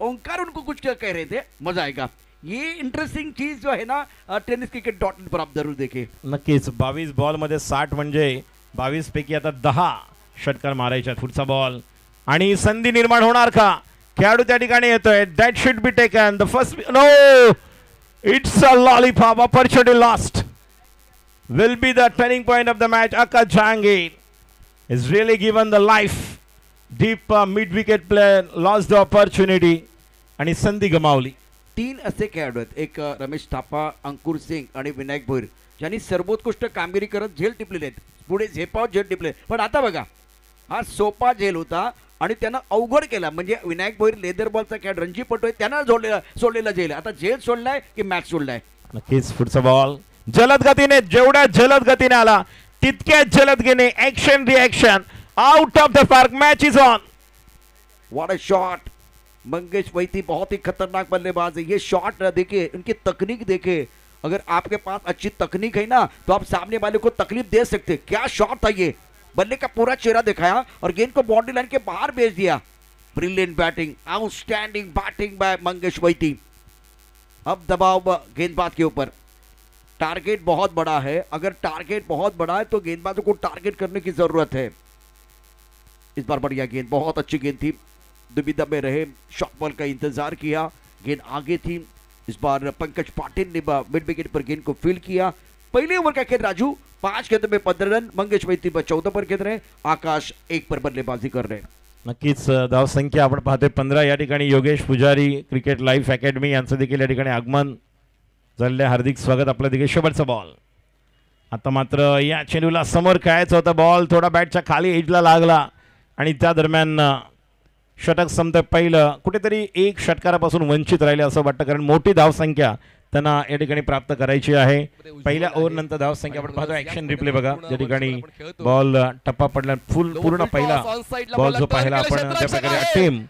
ओंकार उनको कुछ कह रहे थे. मजा आएगा. ये इंटरेस्टिंग चीज जो है ना टेनिस क्रिकेट.in पर आप जरूर देखें. नक्कीच. 22 बॉलमध्ये 60 म्हणजे 22 पैकी आता 10 षटकार मारायचे. पुढचा बॉल आणि संधी निर्माण होणार का? खेळाडू त्या ठिकाणी येतोय. That should be taken the first. No, it's a lollipop. Opportunity lost. Will be the turning point of the match. Akash Jahangir is really given the life. Deep mid wicket player lost the opportunity आणि संधी गमावली. 3 असे खेळाडू आहेत. एक रमेश थापा, अंकुर सिंग आणि विनायक भोईर ज्यांनी सर्वोत्कृष्ट कामगिरी करत झेल टिपलेले आहेत. पुढे झेपाव झेल टिपले. पण आता बघा, हा सोपा झेल होता आणि त्यानं अवघड केला. म्हणजे विनायक भोईर लेदर बॉलचा खेळ रणजीपटू आहे, त्यानं सोडलेला झेल. आता झेल सोडलाय की मॅच सोडलाय. नक्कीच. पुढचा बॉल जलद गतीने, जेवढ्या जलद गतीने आला तितक्याच जलद गतीने action reaction out of the park. Match is on. What a shot. Mangesh Vaiti बहुत ही खतरनाक बल्लेबाज है. ये शॉट देखिए, इनकी तकनीक देखिए. अगर आपके पास अच्छी तकनीक है ना तो आप सामने वाले को तकलीफ दे सकते. क्या शॉट था ये. बल्ले का पूरा चेहरा दिखाया और गेंद को बाउंड्री लाइन के बाहर भेज दिया. Brilliant batting, outstanding batting by Mangesh Vaiti. अब दबाव गेंदबाज के ऊपर. टारगेट बहुत बड़ा है. अगर टारगेट बहुत बड़ा है तो गेंदबाजों को टारगेट करने की जरूरत है. इस बार बढ़िया गेंद, बहुत अच्छी गेंद थी. दुविधा में रहे, शॉर्ट बॉल का इंतजार किया, गेंद आगे थी. इस बार पंकज पाटिल ने मिड विकेट पर गेंद को फील्ड किया. पहले ओवर का खेल राजू, 5 गेंदों में 15 रन. मंगेश वैती पर 14 पर खेल रहे. आकाश 1 पर बल्लेबाजी कर रहे. नक्कीच. धाव संख्या आपण पाहतोय 15. या ठिकाणी योगेश पुजारी, क्रिकेट लाईफ अकॅडमी यांचं देखील या ठिकाणी आगमन. झालेले हार्दिक स्वागत आपल्या तिघे. शेवटचा बॉल. आता मात्र या चेंडूला समोर खेळायचा होता. बॉल थोडा बॅटच्या खाली एजला लागला आणि त्या दरम्यान षटक संपतं पहिलं. कुठेतरी एक षटकारापासून वंचित राहिले असं वाटतं, कारण मोठी धावसंख्या त्यांना या ठिकाणी प्राप्त करायची आहे. पहिल्या ओव्हर नंतर धावसंख्या आपण पाहतो. ॲक्शन रिप्ले बघा, ज्या ठिकाणी बॉल टप्पा पडला. पूर्ण पहिला बॉल जो पाहिला आपण त्या प्रकारे टीम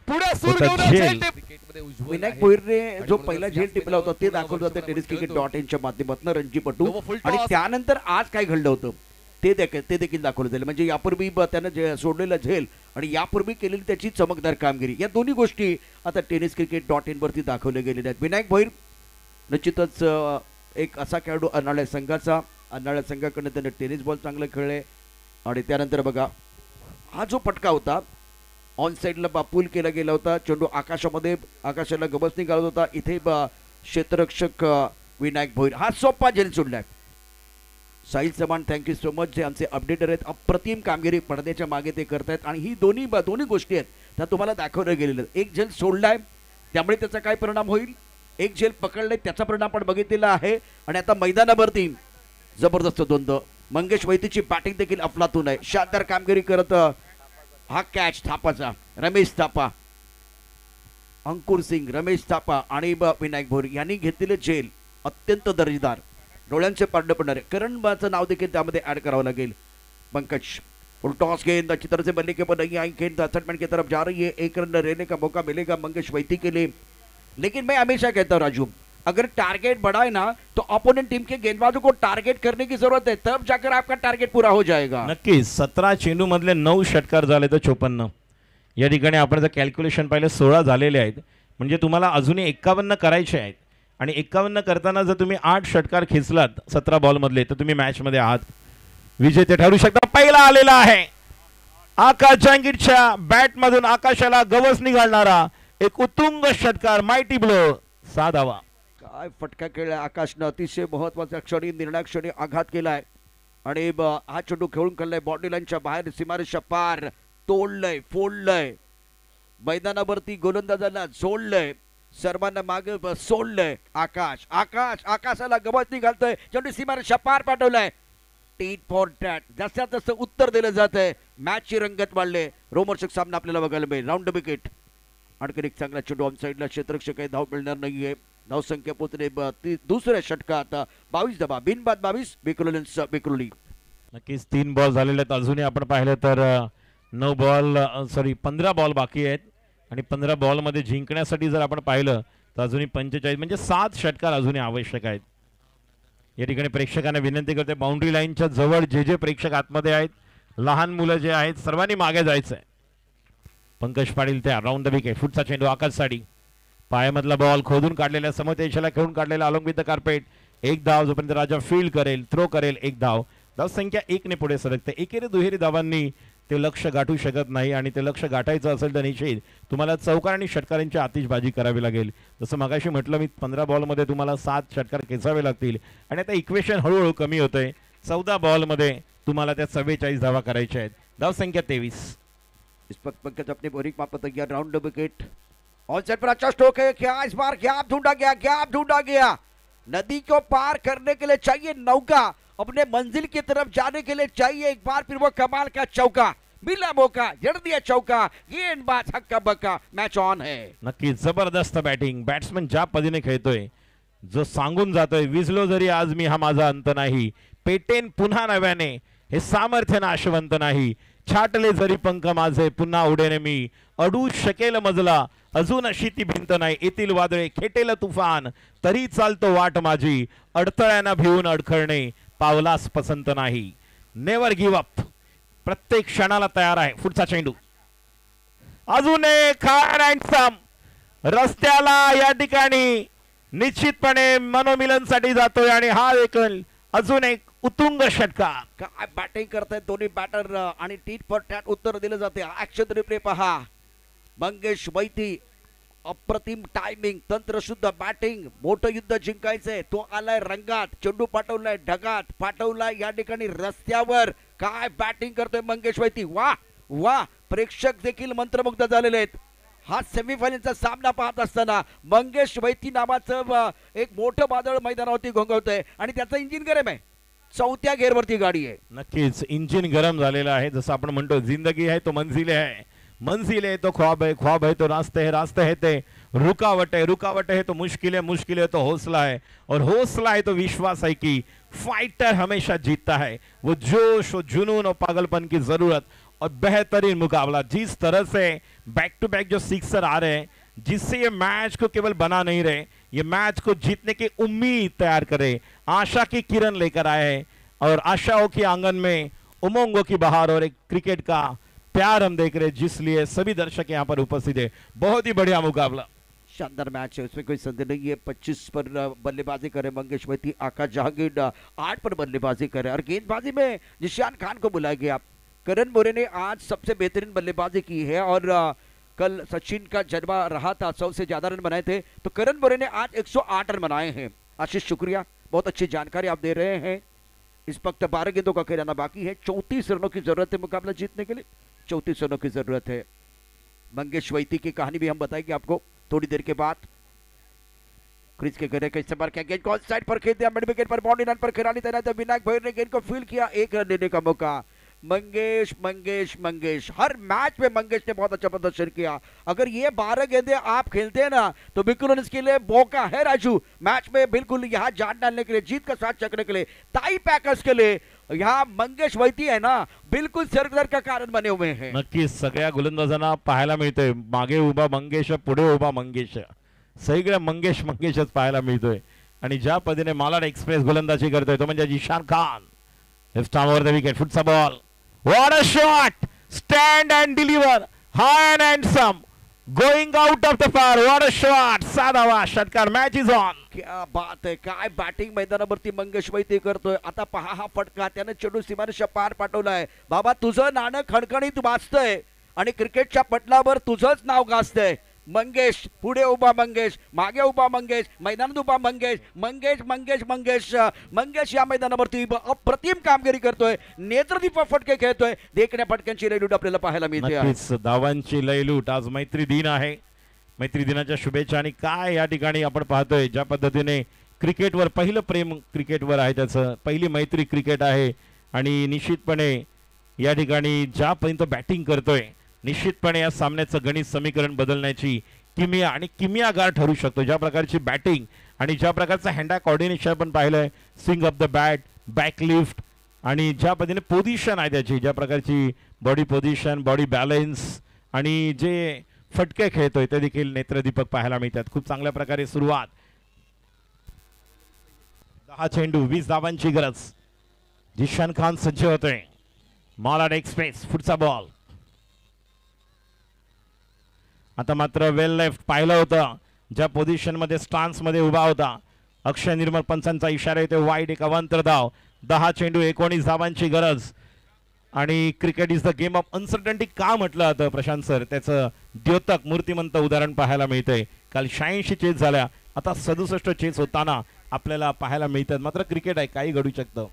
विनायक भोईरने जो पहिला झेल टिपला होता ते दाखवलं जातं tenniscricket.in च्या माध्यमातून रणजीपटू. आणि त्यानंतर आज काय घडलं होतं ते देखील दाखवलं जाईल. म्हणजे यापूर्वी त्यानं सोडलेला झेल आणि यापूर्वी केलेली त्याची चमकदार कामगिरी, या दोन्ही गोष्टी आता tenniscricket.in वरती दाखवल्या गेलेल्या आहेत. विनायक भोईर निश्चितच एक असा खेळाडू अर्नाळा संघाकडनं त्याने टेनिस बॉल चांगलं खेळले. आणि त्यानंतर बघा हा जो फटका होता ऑन साईडला पूल केला गेला होता. चेंडू आकाशाला गबसनी घालत होता. इथे क्षेत्ररक्षक विनायक भोईर हा सोपा झेल सोडलाय. Sahil Chavan thank you so much, जे आमचे अपडेटर आहेत. अप्रतिम कामगिरी पडद्याच्या मागे ते करतायत आणि ही दोन्ही गोष्टी आहेत त्या तुम्हाला दाखवल्या गेलेल्या आहेत. एक झेल सोडलाय त्यामुळे त्याचा काय परिणाम होईल, एक झेल पकडलाय त्याचा परिणाम आपण बघितलेला आहे. आणि आता मैदानावरती जबरदस्त द्वंद्व. मंगेश वैतीची बॅटिंग देखील अफलातून आहे. शानदार कामगिरी करत हा कॅच थापाचा रमेश थापा, अंकुर सिंग, रमेश थापा आणि विनायक भोईर यांनी घेतलेले झेल अत्यंत दर्जेदार. डोळ्यांचे पारडे पडणारे करणबाचं नाव देखील त्यामध्ये ऍड करावं लागेल. पंकज टॉस गेंद अच्छी तरह से बल्ले के ऊपर नहीं आई, गेंद सेटलमेंट की तरफ जा रही है. एक रन रहने का मौका मिलेगा मंगेश वैती के लिए. लेकिन मैं हमेशा कहता हूं राजू, अगर टारगेट बड़ा है ना तो अपोनेंट टीम के गेंदबाजों को टारगेट करने की जरूरत है, तब जाकर आपका टारगेट पूरा हो जाएगा. नक्कीच 17 चेंडू मधले 9 षटकार झाले तर 54. या ठिकाणी आपण जर कॅल्क्युलेशन पाहिलं 16 झालेले आहेत. म्हणजे तुम्हाला अजूनही 51 करायचे आहेत आणि 51 करताना जर तुम्ही 8 षटकार खेचलात 17 बॉलमधले तर तुम्ही मॅचमध्ये आहात, विजेते ठरू शकता. पहिला आलेला आहे आकाश जहांगीरच्या बॅटमधून आकाशाला गवस निघालणारा एक उत्तुंग षटकार, माइटी ब्लो, 6 धावा. काय फटका केला आकाशनं. अतिशय महत्वाच्या क्षणी, निर्णायक क्षणी आघात केलाय आणि हा चेंडू खेळून काढलाय बॉडी लाईनच्या बाहेर, सीमारेषा पार, तोडलंय, फोडलंय, मैदानावरती गोलंदाजाला जोडलंय, सर्वांना मागे सोडलंय. आकाशाला गवसनी घालतोय, चेंडू सीमारेषा पार पाठवलाय. टीट फॉर टॅट, जसं तसं उत्तर दिलं जात आहे. मॅचची रंगत वाढले. रोमर्षक सामना आपल्याला बघायला मिळेल. Round wicket. आणखी एक चांगला चेंडू ऑन साईडला, क्षेत्ररक्षक काही धाव मिळणार नाहीये. धावसंख्या पोहोचले दुसऱ्या षटकात 22 धावा, बिनबाद 22. बेकुली नक्कीच 3 बॉल झालेले आहेत. अजूनही आपण पाहिलं तर 15 बॉल बाकी आहेत आणि 15 बॉलमध्ये जिंकण्यासाठी जर आपण पाहिलं तर अजूनही 45 म्हणजे 7 षटकार अजूनही आवश्यक आहेत. या ठिकाणी प्रेक्षकांना विनंती करते, बाउंड्री लाईनच्या जवळ जे प्रेक्षक आतमध्ये आहेत, लहान मुलं जे आहेत, सर्वांनी मागे जायचं आहे. पंकज पाटील त्या राऊंड द विकेट. फुटचा चेंडू आकाश साडी, पायामधला बॉल खोदून काढलेला, समोरच्या खेळून काढलेला अलॉंग विथ द कार्पेट. 1 धाव. जोपर्यंत राजा फील्ड करेल, थ्रो करेल, 1 धाव. धावसंख्या 1 ने पुढे सरकते. एकेरी दुहेरी धावांनी ते लक्ष गाठू शकत नाही आणि ते लक्ष गाठायचं असेल तर निश्चित तुम्हाला चौकार आणि षटकारांची आतिषबाजी करावी लागेल. जसं मगाशी म्हटलं मी, 15 बॉलमध्ये तुम्हाला 7 षटकार खेचावे लागतील आणि आता इक्वेशन हळूहळू कमी होतंय. 14 बॉलमध्ये तुम्हाला त्या 44 धावा करायच्या आहेत. धावसंख्या 23. इस वक्त पंकज अपने बोरिंग माप पर तैयार. Round wicket. ऑन साइड पर अच्छा स्ट्रोक है. क्या इस बार गैप ढूंढा गया. नदी को पार करने के लिए चाहिए नौका, अपने मंजिल की तरफ जाने के लिए चाहिए एक बार फिर वो कमाल का चौका. मिला मौका, जड़ दिया चौका, गेंदबाज हक्का बक्का. मॅच ऑन है. नक्कीच जबरदस्त बॅटिंग. बॅट्समन ज्या पद्धतीने खेळतोय, जो सांगून जातोय, विजलो जरी आज मी हा माझा अंत नाही, पेटेन पुन्हा नव्याने, हे सामर्थ्य नाशवंत नाही, छाटले जरी पंख माझे पुन्हा उडेने मी, अडू शकेल मजला अजून अशी ती भिंत नाही, येतील वादळे खेटेल तुफान तरी चालतो वाट माझी, अडथळ्यांना भिवून अडखळणे पावलास पसंत नाही. Never give up. प्रत्येक क्षणाला तयार आहे. पुढचा चेंडू अजून एक हार्ड अँड सम रस्त्याला या ठिकाणी निश्चितपणे मनोमिलनसाठी जातोय आणि हा देखील अजून एक उत्तुंग षटकार. काय बॅटिंग करतायत दोन्ही बॅटर आणि टीट फॉर टॅट उत्तर दिले जाते. ऍक्शन रिप्ले पहा. मंगेश वैती अप्रतिम टायमिंग, तंत्रशुद्ध बॅटिंग. मोठं युद्ध जिंकायचंय. तो आलाय रंगात, चेंडू पाठवलाय ढगात, पाठवलाय या ठिकाणी रस्त्यावर. काय बॅटिंग करतोय मंगेश वैती. वा वा, प्रेक्षक देखील मंत्रमुग्ध झालेले आहेत. हा सेमीफायनलचा सामना पाहत असताना मंगेश वैती नावाचं एक मोठं वादळ मैदानावरती घोंघवतंय आणि त्याचं इंजिन गरम आहे. चौथ्या गेअरवरती गाडी आहे. नक्कीच इंजिन गरम झालेलं आहे. जसं आपण म्हणतो जिंदगी है तो मंजिल है, मंजिल है तो ख्वाब है, ख्वाब है तो रास्ते है, रास्ते है ते रुकावट है, रुकावट है तो मुश्किल है, मुश्किल है तो हौसला है, और हौसला है तो विश्वास है कि फाइटर हमेशा जीतता है. वो जोश और जुनून और पागलपन की जरूरत और बेहतरीन मुकाबला. जिस तरह से बैक टू बैक जो सिक्सर आ रहे हैं, जिससे ये मैच को केवल बना नहीं रहे, ये मैच को जीतने की उम्मीद तैयार करे, आशा की किरण लेकर आए हैं और आशाओं के आंगन में उमंगों की बहार और एक क्रिकेट का प्यार हम देख रहे हैं, जिसलिए सभी दर्शक यहाँ पर उपस्थित है. बहुत ही बढ़िया मुकाबला, शानदार मैच है, उसमें कोई संदेह नहीं है. 25 पर बल्लेबाजी करे मंगेश वैती, आकाश जहांगीर 8 पर बल्लेबाजी करे और गेंदबाजी में जिशान खान को बुलाया गया. करण बोरे ने आज सबसे बेहतरीन बल्लेबाजी की है और कल सचिन का जज्बा रहा था, 100 से ज्यादा रन बनाए थे, तो करण बोरे ने आज 108 रन बनाए हैं. आशीष शुक्रिया, बहुत अच्छी जानकारी आप दे रहे हैं. इस वक्त 12 गेंदों का खेलाना बाकी है. 34 रनों की जरूरत है मुकाबला जीतने के लिए, 34 रनों की जरूरत है. मंगेश वैती की कहानी भी हम बताएंगे आपको थोड़ी देर के बाद. क्रीज के घेरे का इस्तेमाल किया, गेंद को ऑन साइड पर खेल दिया, मिड विकेट पर बाउंड्री लाइन पर खिलाड़ी तैनात है. विनायक भैर ने गेंद को फील्ड किया, 1 रन लेने का मौका. मंगेश मंगेश मंगेश, हर मैच में मंगेश ने बहुत अच्छा प्रदर्शन किया. अगर ये 12 गेंदे आप खेलते हैं ना तो बिल्कुल इसके लिए मौका है राजू, मैच में बिल्कुल यहाँ जान डालने के लिए, जीत का साथ चकने के लिए. टाई पैकर्स के लिए यहाँ मंगेश वैती है ना, बिल्कुल सरदर का कारण बने हुए हैं. नक्कीच सगळ्या गोलंदाजांना पाहायला मिळतोय. मागे उभा मंगेश, पुढे उभा मंगेश, सगळीकडे मंगेश मंगेशच पाहायला मिळतोय. आणि ज्या पद्धतीने मालाड एक्सप्रेस गोलंदाजी करतोय तो म्हणजे Zeeshan Khan. Left arm over the wicket, फुटचा ball, what a shot, stand and deliver, high and handsome, going out of the far, what a shot, साधावा षटकार. Match is on. क्या बात है, काय बॅटिंग मैदानावरती मंगेश वैती करतोय. आता पहा हा फटका, त्याने चेंडू सीमारेषा पार पाठवलाय. बाबा तुझं नाणं खणखणीत वाजतंय आणि क्रिकेटच्या पटलावर तुझंच नाव गाजतंय. मंगेश, पुढे उभा मंगेश, मागे उभा मंगेश, मैदानात उभा मंगेश, मंगेश मंगेश मंगेश मंगेश या मैदानावरती अप्रतिम कामगिरी करतोय. नेत्रदीप फटके खेळतोय. देखण्या फटक्यांची लयलूट आपल्याला पाहायला मिळते आहे. नक्कीच धावांची लयलूट. आज मैत्री दिन आहे, मैत्री दिनाच्या शुभेच्छा. आणि काय या ठिकाणी आपण पाहतोय ज्या पद्धतीने क्रिकेटवर पहिलं प्रेम क्रिकेटवर आहे, त्याचं पहिली मैत्री क्रिकेट आहे. आणि निश्चितपणे या ठिकाणी ज्यापर्यंत बॅटिंग करतोय, निश्चितपणे या सामन्याचं गणित समीकरण बदलण्याची किमिया आणि किमियागार ठरू शकतो. ज्या प्रकारची बॅटिंग आणि ज्या प्रकारचं हँड आय कॉर्डिनेशन आपण पाहिलंय, swing of the bat, back lift आणि ज्या पद्धतीने पोझिशन आहे त्याची, ज्या प्रकारची बॉडी पोझिशन, बॉडी बॅलन्स आणि जे फटके खेळतोय ते देखील नेत्रदीपक पाहायला मिळतात. खूप चांगल्या प्रकारे सुरुवात. 10 चेंडू, 20 धावांची गरज. जिशान खान सज्ज होतोय. मालाड एक्सप्रेस, फुटचा बॉल. आता मात्र वेल लेफ्ट पाहिलं होतं, ज्या पोझिशन मध्ये स्टान्स मध्ये उभा होता. अक्षय निर्मल पंचांचा इशारा येतो, वाईड एक अवांतर धाव. 10 चेंडू, 19 धावांची गरज. आणि cricket is the game of uncertainty का म्हटलं जातं प्रशांत सर, त्याचं द्योतक मूर्तिमंत उदाहरण पाहायला मिळतंय. काल 86 चेस झाल्या, आता 67 चेस होताना आपल्याला पाहायला मिळतात. मात्र क्रिकेट आहे, काही घडू शकतं.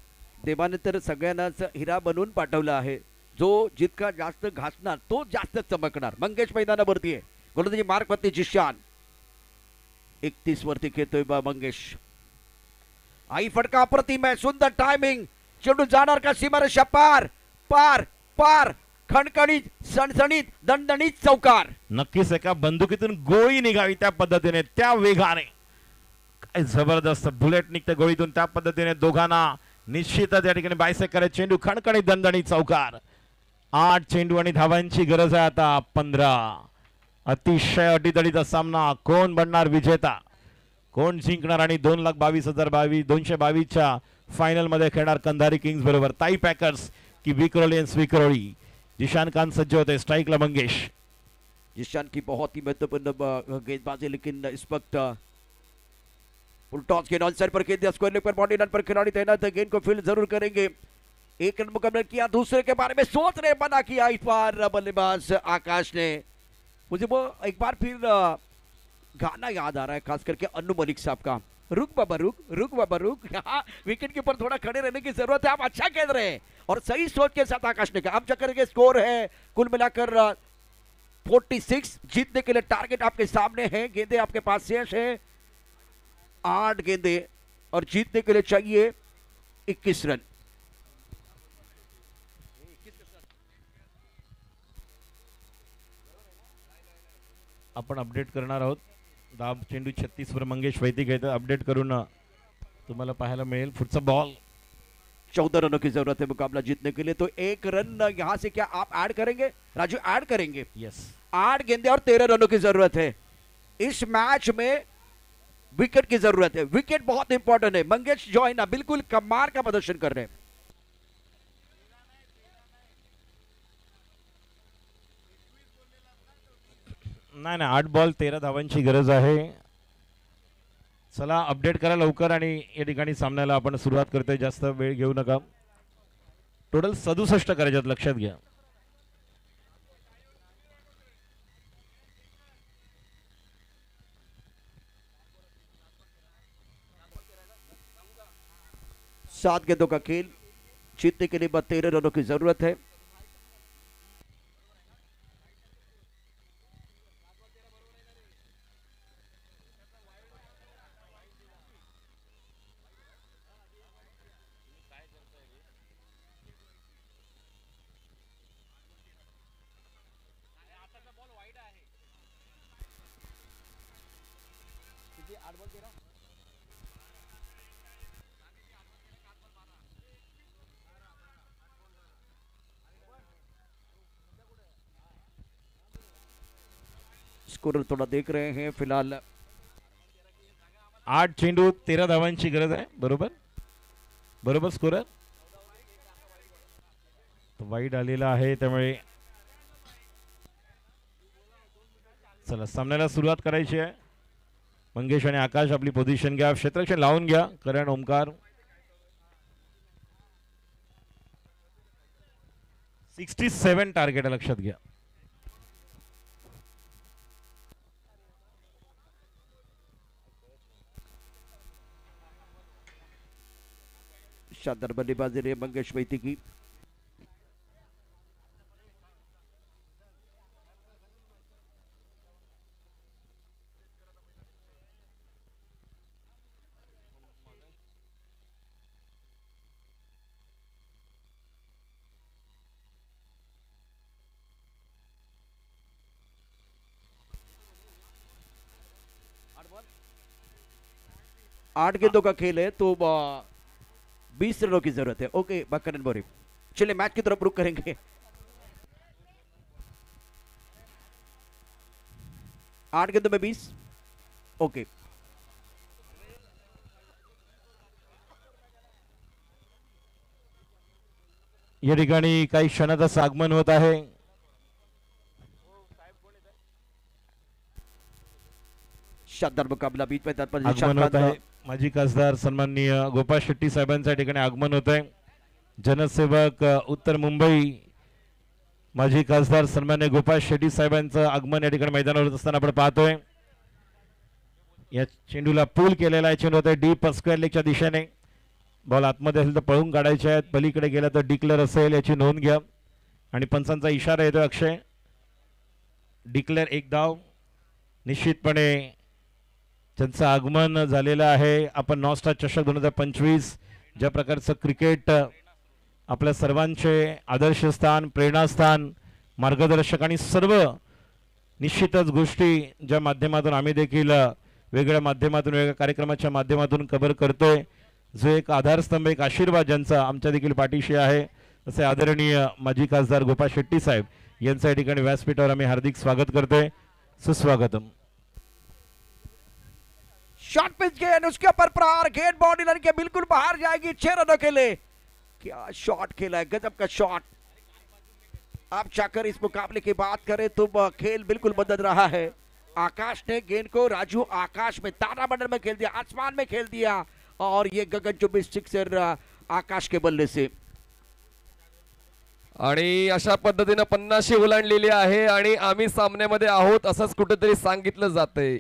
देवाने तर सगळ्यांनाच हिरा बनवून पाठवला आहे. जो जितका जास्त घासणार तो जास्त चमकणार. मंगेश मैदानावरती आहे. गोलंदाजी मार्क वरती जिशान, 31 वरती खेळतोय मंगेश. आई फटका अप्रतिम आहे, सुंदर टायमिंग. चेंडू जाणार का सीमारेषा पार, पार पार, खणखणीत, सणसणीत, दणदणीत चौकार. नक्कीच एका बंदुकीतून गोळी निघावी त्या पद्धतीने, त्या वेगाने. काय जबरदस्त बुलेट निघते गोळीतून, त्या पद्धतीने दोघांना निश्चितच या ठिकाणी बायसेक करायचे. चेंडू खणखणीत, दणदणीत चौकार. 8 चेंडू आणि धावांची गरज आहे आता 15. अतिशय अटीतडीचा सामना. कोण बनणार विजेता, कोण जिंकणार आणि 2,22,222च्या फायनल मध्ये खेळणार कंधारी किंग्स बरोबर ताई पॅकर्स की विक्रोली एंड स्विक्रोली. जिशान खान सज्ज होते. स्ट्राइकला मंगेश. जिशान की बहुत ही महत्वपूर्ण गेंदबाजी, लेकिन इस वक्त फुल टॉस गेंद ऑन साइड पर खेल दिया. स्क्वायर लेग पर बाउंड्री लाइन पर खिलाड़ी तैनात है. गेंद को फील्ड जरूर करेंगे. 1 रन मुकम्मल किया, दूसरे के बारे में सोच रहे, मना किया इस बार बल्लेबाज आकाश ने. मुझे वो एक बार फिर गाना याद आ रहा है, खास करके अन्नू मलिक साहब का, रुक बाबा रुक, रुक बाबा रुक. यहाँ विकेट के ऊपर थोड़ा खड़े रहने की जरूरत है. आप अच्छा खेल रहे हैं और सही सोच के साथ आकाश ने कहा. अब चक्कर के स्कोर है कुल मिलाकर 46 जीतने के लिए टारगेट आपके सामने है। गेंदे आपके पास शेष है 8 गेंदे और जीतने के लिए चाहिए 21 रन। आपण अपडेट करणार आहोत। दाब चेंडू 36 वर मंगेश वैदिक आहे, अपडेट करून तुम्हाला पाहायला मिळेल। पुढचा बॉल 14 रनों की जरूरत है मुकाबला जीतने के लिए, तो 1 रन यहां से क्या आप ऐड करेंगे राजू? ऐड करेंगे। यस 8 गेंदे और 13 रनों की जरूरत है। इस मैच में विकेट की जरूरत है, विकेट बहुत इंपॉर्टेंट है। मंगेश जो है ना बिल्कुल कमाल का प्रदर्शन कर रहे हैं। नाही नाही 8 बॉल 13 धावांची गरज आहे। चला अपडेट करा लवकर आणि या ठिकाणी सामन्याला आपण सुरुवात करतोय। जास्त वेळ घेऊ नका। टोटल 67 करायच्यात, लक्षात घ्या। सात गेंदों का खेल, जीतने के लिए बस 13 रनों की जरूरत है। स्कोर थोड़ा देख रहे हैं फिलहाल। 8 चेंडू 13 धावांची गरज आहे। बरोबर बरोबर स्कोर वाईड आलेला आहे, त्यामुळे चला सामन्याला सुरुवात करायची आहे। मंगेश आणि आकाश आपली पोझिशन घ्या, क्षेत्ररक्षण लावून घ्या। करण ओमकार 67 टार्गेट लक्षात घ्या। शानदार बल्लेबाजी रही मंगेश वैती की। आठ गेंदों का खेल है तो 20 रनों की जरूरत है। ओके बकरन बोरी, चलिए मैच की तरफ रुक करेंगे। आठ गेंदों में 20। ओके या ठिकाणी काही क्षणातच आगमन होत आहे। शानदार मुकाबला बीच में आगमन होत आहे। माजी खासदार सन्माननीय गोपाळ शेट्टी साहेबांच्या ठिकाणी आगमन होत आहे। जनसेवक उत्तर मुंबई माजी खासदार सन्माननीय गोपाळ शेट्टी साहेबांचं आगमन या ठिकाणी मैदानावर असताना आपण पाहतोय। या चेंडूला पूल केलेला आहे, चेंडू होता डीप स्क्वेअर लेगच्या दिशेने। बॉल आतमध्ये असेल तर पळून काढायचे आहेत, पलीकडे गेला तर डिक्लेअर असेल, याची नोंद घ्या। आणि पंचांचा इशारा येतो अक्षय, डिक्लेअर एक धाव। निश्चितपणे त्यांचं आगमन झालेलं आहे। आपण नॉस्टा चषक 2025 ज्या प्रकारचं क्रिकेट आपल्या सर्वांचे आदर्शस्थान, प्रेरणास्थान, मार्गदर्शक आणि सर्व निश्चितच गोष्टी ज्या माध्यमातून आम्ही देखील वेगळ्या माध्यमातून वेगळ्या कार्यक्रमाच्या माध्यमातून कव्हर करतोय, जो एक आधारस्तंभ, एक आशीर्वाद ज्यांचा आमच्या देखील पाठीशी आहे, असे आदरणीय माजी खासदार गोपाळ शेट्टी साहेब यांच्या ठिकाणी व्यासपीठावर आम्ही हार्दिक स्वागत करतोय। सुस्वागतम। शॉट पिच गेंद, उसके ऊपर प्रहार, गेंद बाउंड्री लाइन के बिल्कुल बाहर जाएगी। 6 रनों के लिए क्या शॉट खेला है, गजब का शॉट। अब जाकर इस मुकाबले की बात करें तो खेल बिल्कुल बदल रहा है। आकाश ने गेंद को, राजू आकाश में तारामंडल में खेल दिया, आसमान में खेल दिया, और ये गगनचुंबी सिक्सर आकाश के बल्ले से। आणि अशा पद्धतीने 50 ओलांडलेली आहे आणि आम्ही सामन्यामध्ये आहोत असंच कुठेतरी सांगितलं जातंय।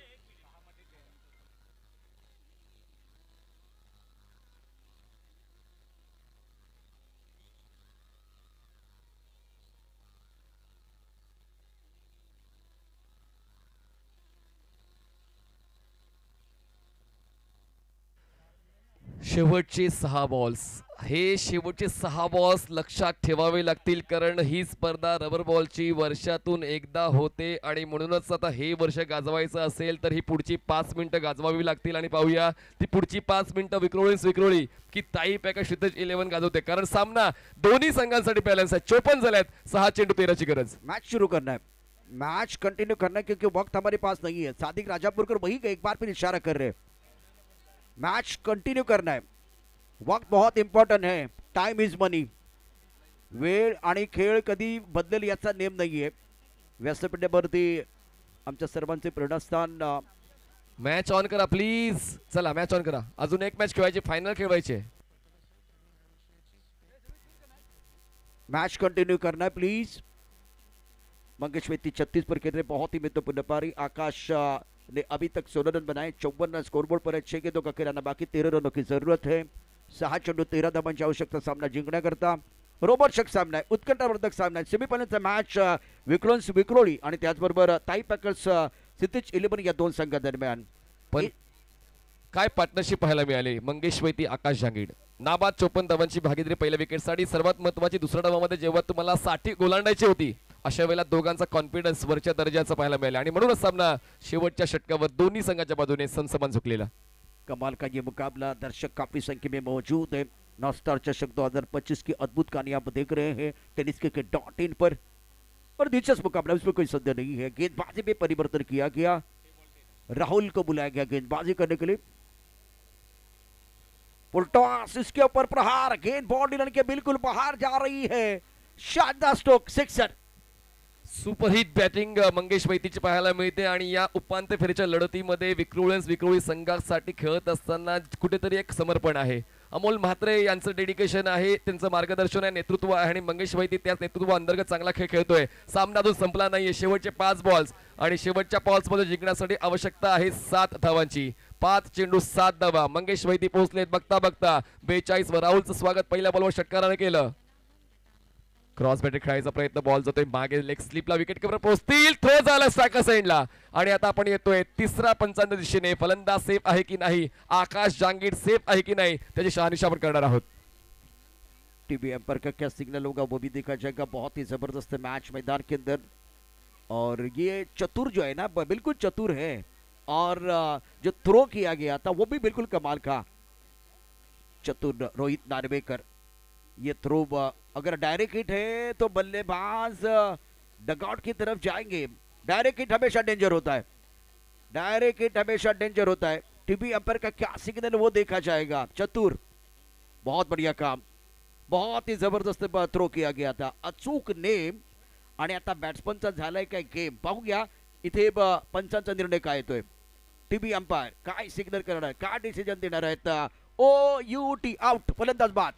शेवटचे 6 बॉल्स, हे शेवटचे 6 बॉल्स लक्षात ठेवावे लागतील, कारण ही स्पर्धा रबर बॉलची वर्षातून एकदा होते आणि म्हणूनच आता हे वर्ष गाजवायचं असेल तर ही पुढची 5 मिनिटं गाजवावी लागतील. आणि पाहूया ती पुढची 5 मिनिटं विक्रोळी की ताई पॅका क्षितिज 11 गाजवते, कारण सामना दोन्ही संघांसाठी बॅलन्स आहे. 54 झाल्यात, 6 चेंडू 13ची गरज. मैच शुरू करना है, मैच कंटिन्यू करना है, क्योंकि वक्त हमारे पास नहीं है. सादिक राजापुरकर वही एक बार फिर इशारा कर रहे हैं, मैच कंटिन्यू करना है. वक्त बहुत इंपॉर्टंट है, टाइम इज मनी. वेळ आणि खेळ कधी बदलेल याचा नेम नाहीये. व्यासपीठावरती आमच्या सर्वांचे प्रेरणास्थान. मॅच ऑन करा प्लीज, चला मॅच ऑन करा. अजून एक मॅच खेळायची, फायनल खेळवायचे. मैच कंटिन्यू करना है प्लीज. मंगेश वेती 36 पर खेल रहे, बहुत ही महत्वपूर्ण पारी. आकाश ने अभी तक 16 रन बनाए, 54 रन स्कोरबोर्ड पर है. 6 गेंदों का खेलाना बाकी, 13 रनों की जरूरत है. 6 चेंडू 13 धावांची आवश्यकता सामना जिंकण्याकरता. रोमांचक सामना आहे, उत्कंठावर्धक सामना आहे. सेमीफायनलचा मॅच विक्रोळी आणि त्याचबरोबर ताई पॅकर्स क्षितिज 11 या दोन संघांदरम्यान. पण काय पार्टनरशिप पाहायला मिळाली. मंगेश वैती, आकाश जांगीड, नाबाद 54 धावांची भागीदारी पहिल्या विकेटसाठी. सर्वात महत्त्वाची दुसऱ्या डावामध्ये जेव्हा तुम्हाला 60 गोलांडायची होती, अशा वेळेला दोघांचा कॉन्फिडन्स वरच्या दर्जाचा पाहायला मिळाला आणि म्हणूनच सामना शेवटच्या षटकावर दोन्ही संघाच्या बाजूने सनसमान झुकलेला. कमाल का ये मुकाबला, दर्शक काफी संख्या में मौजूद है. नॉस्टार चषक 2025 की अद्भुत कहानी आप देख रहे हैं टेनिस .in पर. और दिलचस्प मुकाबला, उसमें कोई संदेह नहीं है. गेंदबाजी में परिवर्तन किया गया, राहुल को बुलाया गया गेंदबाजी करने के लिए. फुलटॉस, इसके ऊपर प्रहार, गेंद बाउंड्री लाइन के बिल्कुल बाहर जा रही है. शानदार stroke, sixer. Superhit batting Mangesh वैतीची पाहायला मिळते आणि या उपांत्य फेरीच्या लढतीमध्ये विक्रोळी संघासाठी खेळत असताना कुठेतरी एक समर्पण आहे. अमोल म्हात्रे यांचं डेडिकेशन आहे, त्यांचं मार्गदर्शन आहे, नेतृत्व आहे आणि मंगेश वैती त्याच नेतृत्व अंतर्गत चांगला खेळ खेळतोय. सामना अजून संपला नाहीये, शेवटचे 5 बॉल्स आणि शेवटच्या बॉल्समध्ये जिंकण्यासाठी आवश्यकता आहे 7 धावांची. 5 चेंडू 7 धावा. मंगेश वैती पोहोचलेत. बघता बघता 42 वर राहुलचं स्वागत पहिल्या बॉलवर षटकाराने केलं. क्रॉस बॅटर खेळायचा प्रयत्न, बॉल जातोय मागे, लेग स्लिपला, विकेट कीपर पोहोचतील, थ्रो झाला स्ट्रायकर साइडला. आणि आता आपण येतोय तिसरा पंचांच्या दिशेने. फलंदाज सेफ आहे की नाही, आकाश जांगीड सेफ आहे की नाही, त्याची शहानिशा आपण करणार आहोत. टीवी एम्पायर का क्या सिग्नल होगा वो भी देखा जाएगा. बहुत ही जबरदस्त मैच मैदान के अंदर. और ये चतुर जो है ना, बिल्कुल चतुर है. और जो थ्रो किया गया था वो भी बिल्कुल कमाल का. चतुर रोहित नार्वेकर. ये थ्रो अगर डायरेक्ट हिट है तो बल्लेबाज डगआउट की तरफ जाएंगे. डायरेक्ट हिट हमेशा डेंजर होता है, डायरेक्ट हिट हमेशा डेंजर होता है. टीवी अंपायर का क्या सिग्नल वो देखा जाएगा. चतुर, बहुत बढ़िया काम, बहुत ही जबरदस्त थ्रो किया गया था, अचूक नेम. आणि आता बॅट्समनचा झालाय काय गेम, पाहूया इथे पंचांचा निर्णय काय येतोय. टीवी अंपायर काय सिग्नल करणार, काय डिसिजन देणार आहेत. OUT आउट, फलंदाज बाद.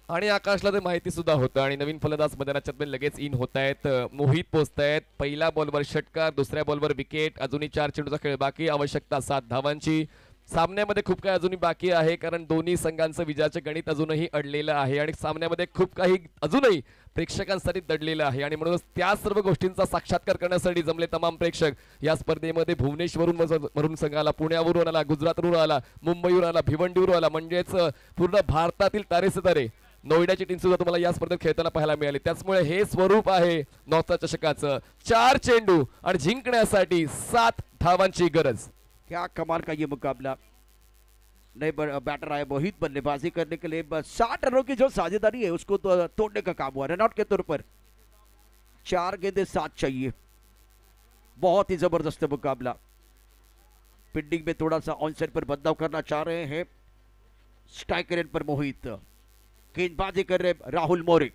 आणि आकाशला ते माहिती सुद्धा होतं आणि नवीन फलंदाज मैदानात लगेच इन होत आहेत. मोहित पोहोचतायत. पहिल्या बॉलवर षटकार, दुसऱ्या बॉलवर विकेट. अजूनही 4 चेंडूचा खेळ बाकी, आवश्यकता 7 धावांची. सामन्यामध्ये खूप काही अजूनही बाकी आहे, कारण दोन्ही संघांचं विजयाचे गणित अजूनही अडलेलं आहे आणि सामन्यामध्ये खूप काही अजूनही प्रेक्षकांसाठी दडलेलं आहे. आणि म्हणूनच त्या सर्व गोष्टींचा साक्षात्कार करण्यासाठी जमले तमाम प्रेक्षक या स्पर्धेमध्ये. भुवनेश्वरून संघ आला, पुण्यावरून आला, गुजरातवरून आला, मुंबईवरून आला, भिवंडीवरून आला, म्हणजेच पूर्ण भारतातील तारे नोएडाची टीम सुद्धा तुम्हाला या स्पर्धेत खेळताना पाहायला मिळाली. त्याचमुळे हे स्वरूप आहे नॉर्थ चषकाचं. 4 चेंडू आणि जिंकण्यासाठी 7 धावांची गरज. क्या कमाल का ये मुकाबला. नए बैटर आए मोहित बल्लेबाजी करने के लिए. 60 रनों की जो साझेदारी है उसको तो तोड़ने का काम हुआ रनआउट के तौर पर. 4 गेंदें 7 चाहिए. बहुत ही जबरदस्त मुकाबला. फील्डिंग में थोड़ा सा ऑन साइड पर बदलाव करना चाह रहे हैं. स्ट्राइकर एंड पर मोहित, गेंदबाजी कर रहे राहुल मोरे.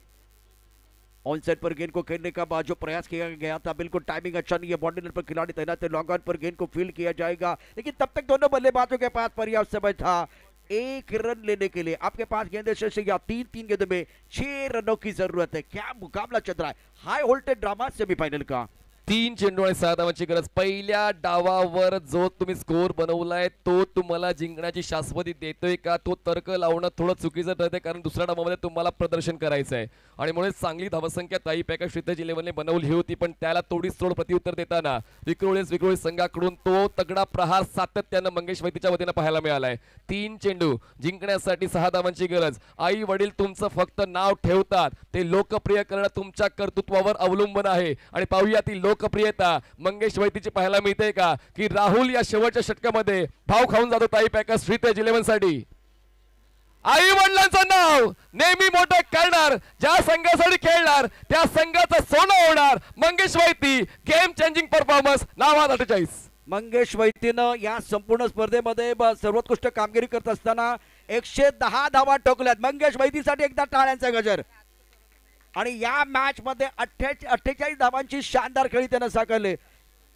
ऑन साइड पर गेंद को खेलने का जो प्रयास किया गया था, बिल्कुल टाइमिंग अच्छा नहीं है. बाउंड्री लाइन पर खिलाड़ी तैनात है, लॉन्ग ऑन पर गेंद को फील्ड किया जाएगा, लेकिन तब तक दोनों बल्लेबाजों के पास पर्याप्त समय था 1 रन लेने के लिए. आपके पास गेंदें शेष या 3 गेंदों में 6 रनों की जरूरत है. क्या मुकाबला चल रहा है, हाई वोल्टेज ड्रामा सेमीफाइनल का. 3 चेंडू आणि 6 धावांची गरज. पहिल्या डावावर जो तुम्ही स्कोर बनवलाय तो तुम्हाला जिंकण्याची शाश्वती देतोय का? तो तर्क लावणं थोडं चुकीचं ठरतंय, कारण दुसऱ्या डावामध्ये तुम्हाला प्रदर्शन करायचं आहे आणि म्हणून चांगली धावसंख्या ताई पॅका श्रीतेज इलेव्हनने बनवली होती, पण त्याला तोडीस तोड प्रत्युत्तर देताना विक्रोळी संघाकडून तो तगडा प्रहार सातत्यानं मंगेश वैतीच्या वतीनं पाहायला मिळालाय. 3 चेंडू जिंकण्यासाठी 6 धावांची गरज. आई वडील तुमचं फक्त नाव ठेवतात, ते लोकप्रिय करणं तुमच्या कर्तृत्वावर अवलंबून आहे. आणि पाहूया ती लोकप्रियता मंगेश वैतीची पाहायला मिळते का, की राहुल या शेवटच्या षटकामध्ये भाव खाऊन जातो ताई पॅका श्रीतेज इलेव्हन साठी. आई वडिलांचं नाव नेहमी मोठं करणार, ज्या संघासाठी खेळणार त्या संघाचं सोनं होणार. मंगेश वैती गेम चेंजिंग परफॉर्मन्स नावात 48. मंगेश वैतीनं या संपूर्ण स्पर्धेमध्ये सर्वोत्कृष्ट कामगिरी करत असताना 110 धावा ठोकल्यात. मंगेश वैतीसाठी एकदा टाळ्यांचा गजर. आणि या मॅच मध्ये 48 धावांची शानदार खेळी त्यानं साकारले.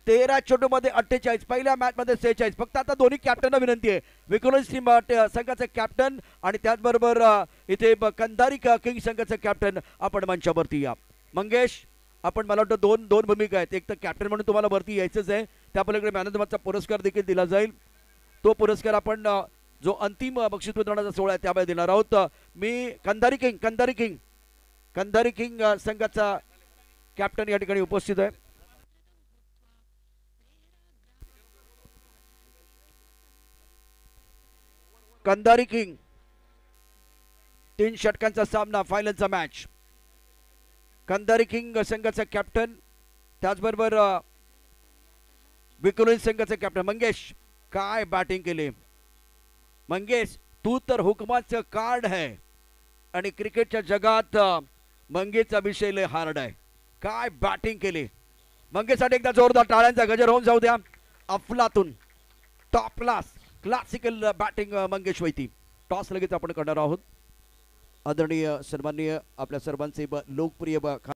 13 चेंडूमध्ये 48, पहिल्या मॅच मध्ये 46. फक्त आता दोन्ही कॅप्टनना विनंती आहे, विक्रोळी संघाचे कॅप्टन आणि त्याचबरोबर इथे कंधारी किंग संघाचे कॅप्टन आपण मंचावरती या. मंगेश, आपण मला वाटतं दोन भूमिका आहेत. एक तर कॅप्टन म्हणून तुम्हाला वरती यायचंच आहे, त्या पलीकडे मॅन ऑफ द मॅचचा पुरस्कार देखील दिला जाईल. तो पुरस्कार आपण जो अंतिम बक्षीस वितरणाचा सोहळा आहे त्यावेळी देणार आहोत. मी कंधारी किंग संघाचा कॅप्टन या ठिकाणी उपस्थित आहे. कंधारी किंग 3 षटकांचा सामना, फायनलचा मॅच. कंधारी किंग संघाचा कॅप्टन, त्याचबरोबर विक्रोळी संघाचा कॅप्टन. मंगेश, काय बॅटिंग केली मंगेश, तू तर हुकमाचं कार्ड है आणि क्रिकेटच्या जगात मंगेशचा विषय लय हार्ड आहे. काय बॅटिंग केली मंगेशसाठी एकदा जोरदार टाळ्यांचा गजर होऊन जाऊ द्या. अफलातून top class classical batting Mangesh Vaiti. Toss लगेच आपण करणार आहोत. आदरणीय सन्माननीय आपल्या सर्वांचे लोकप्रिय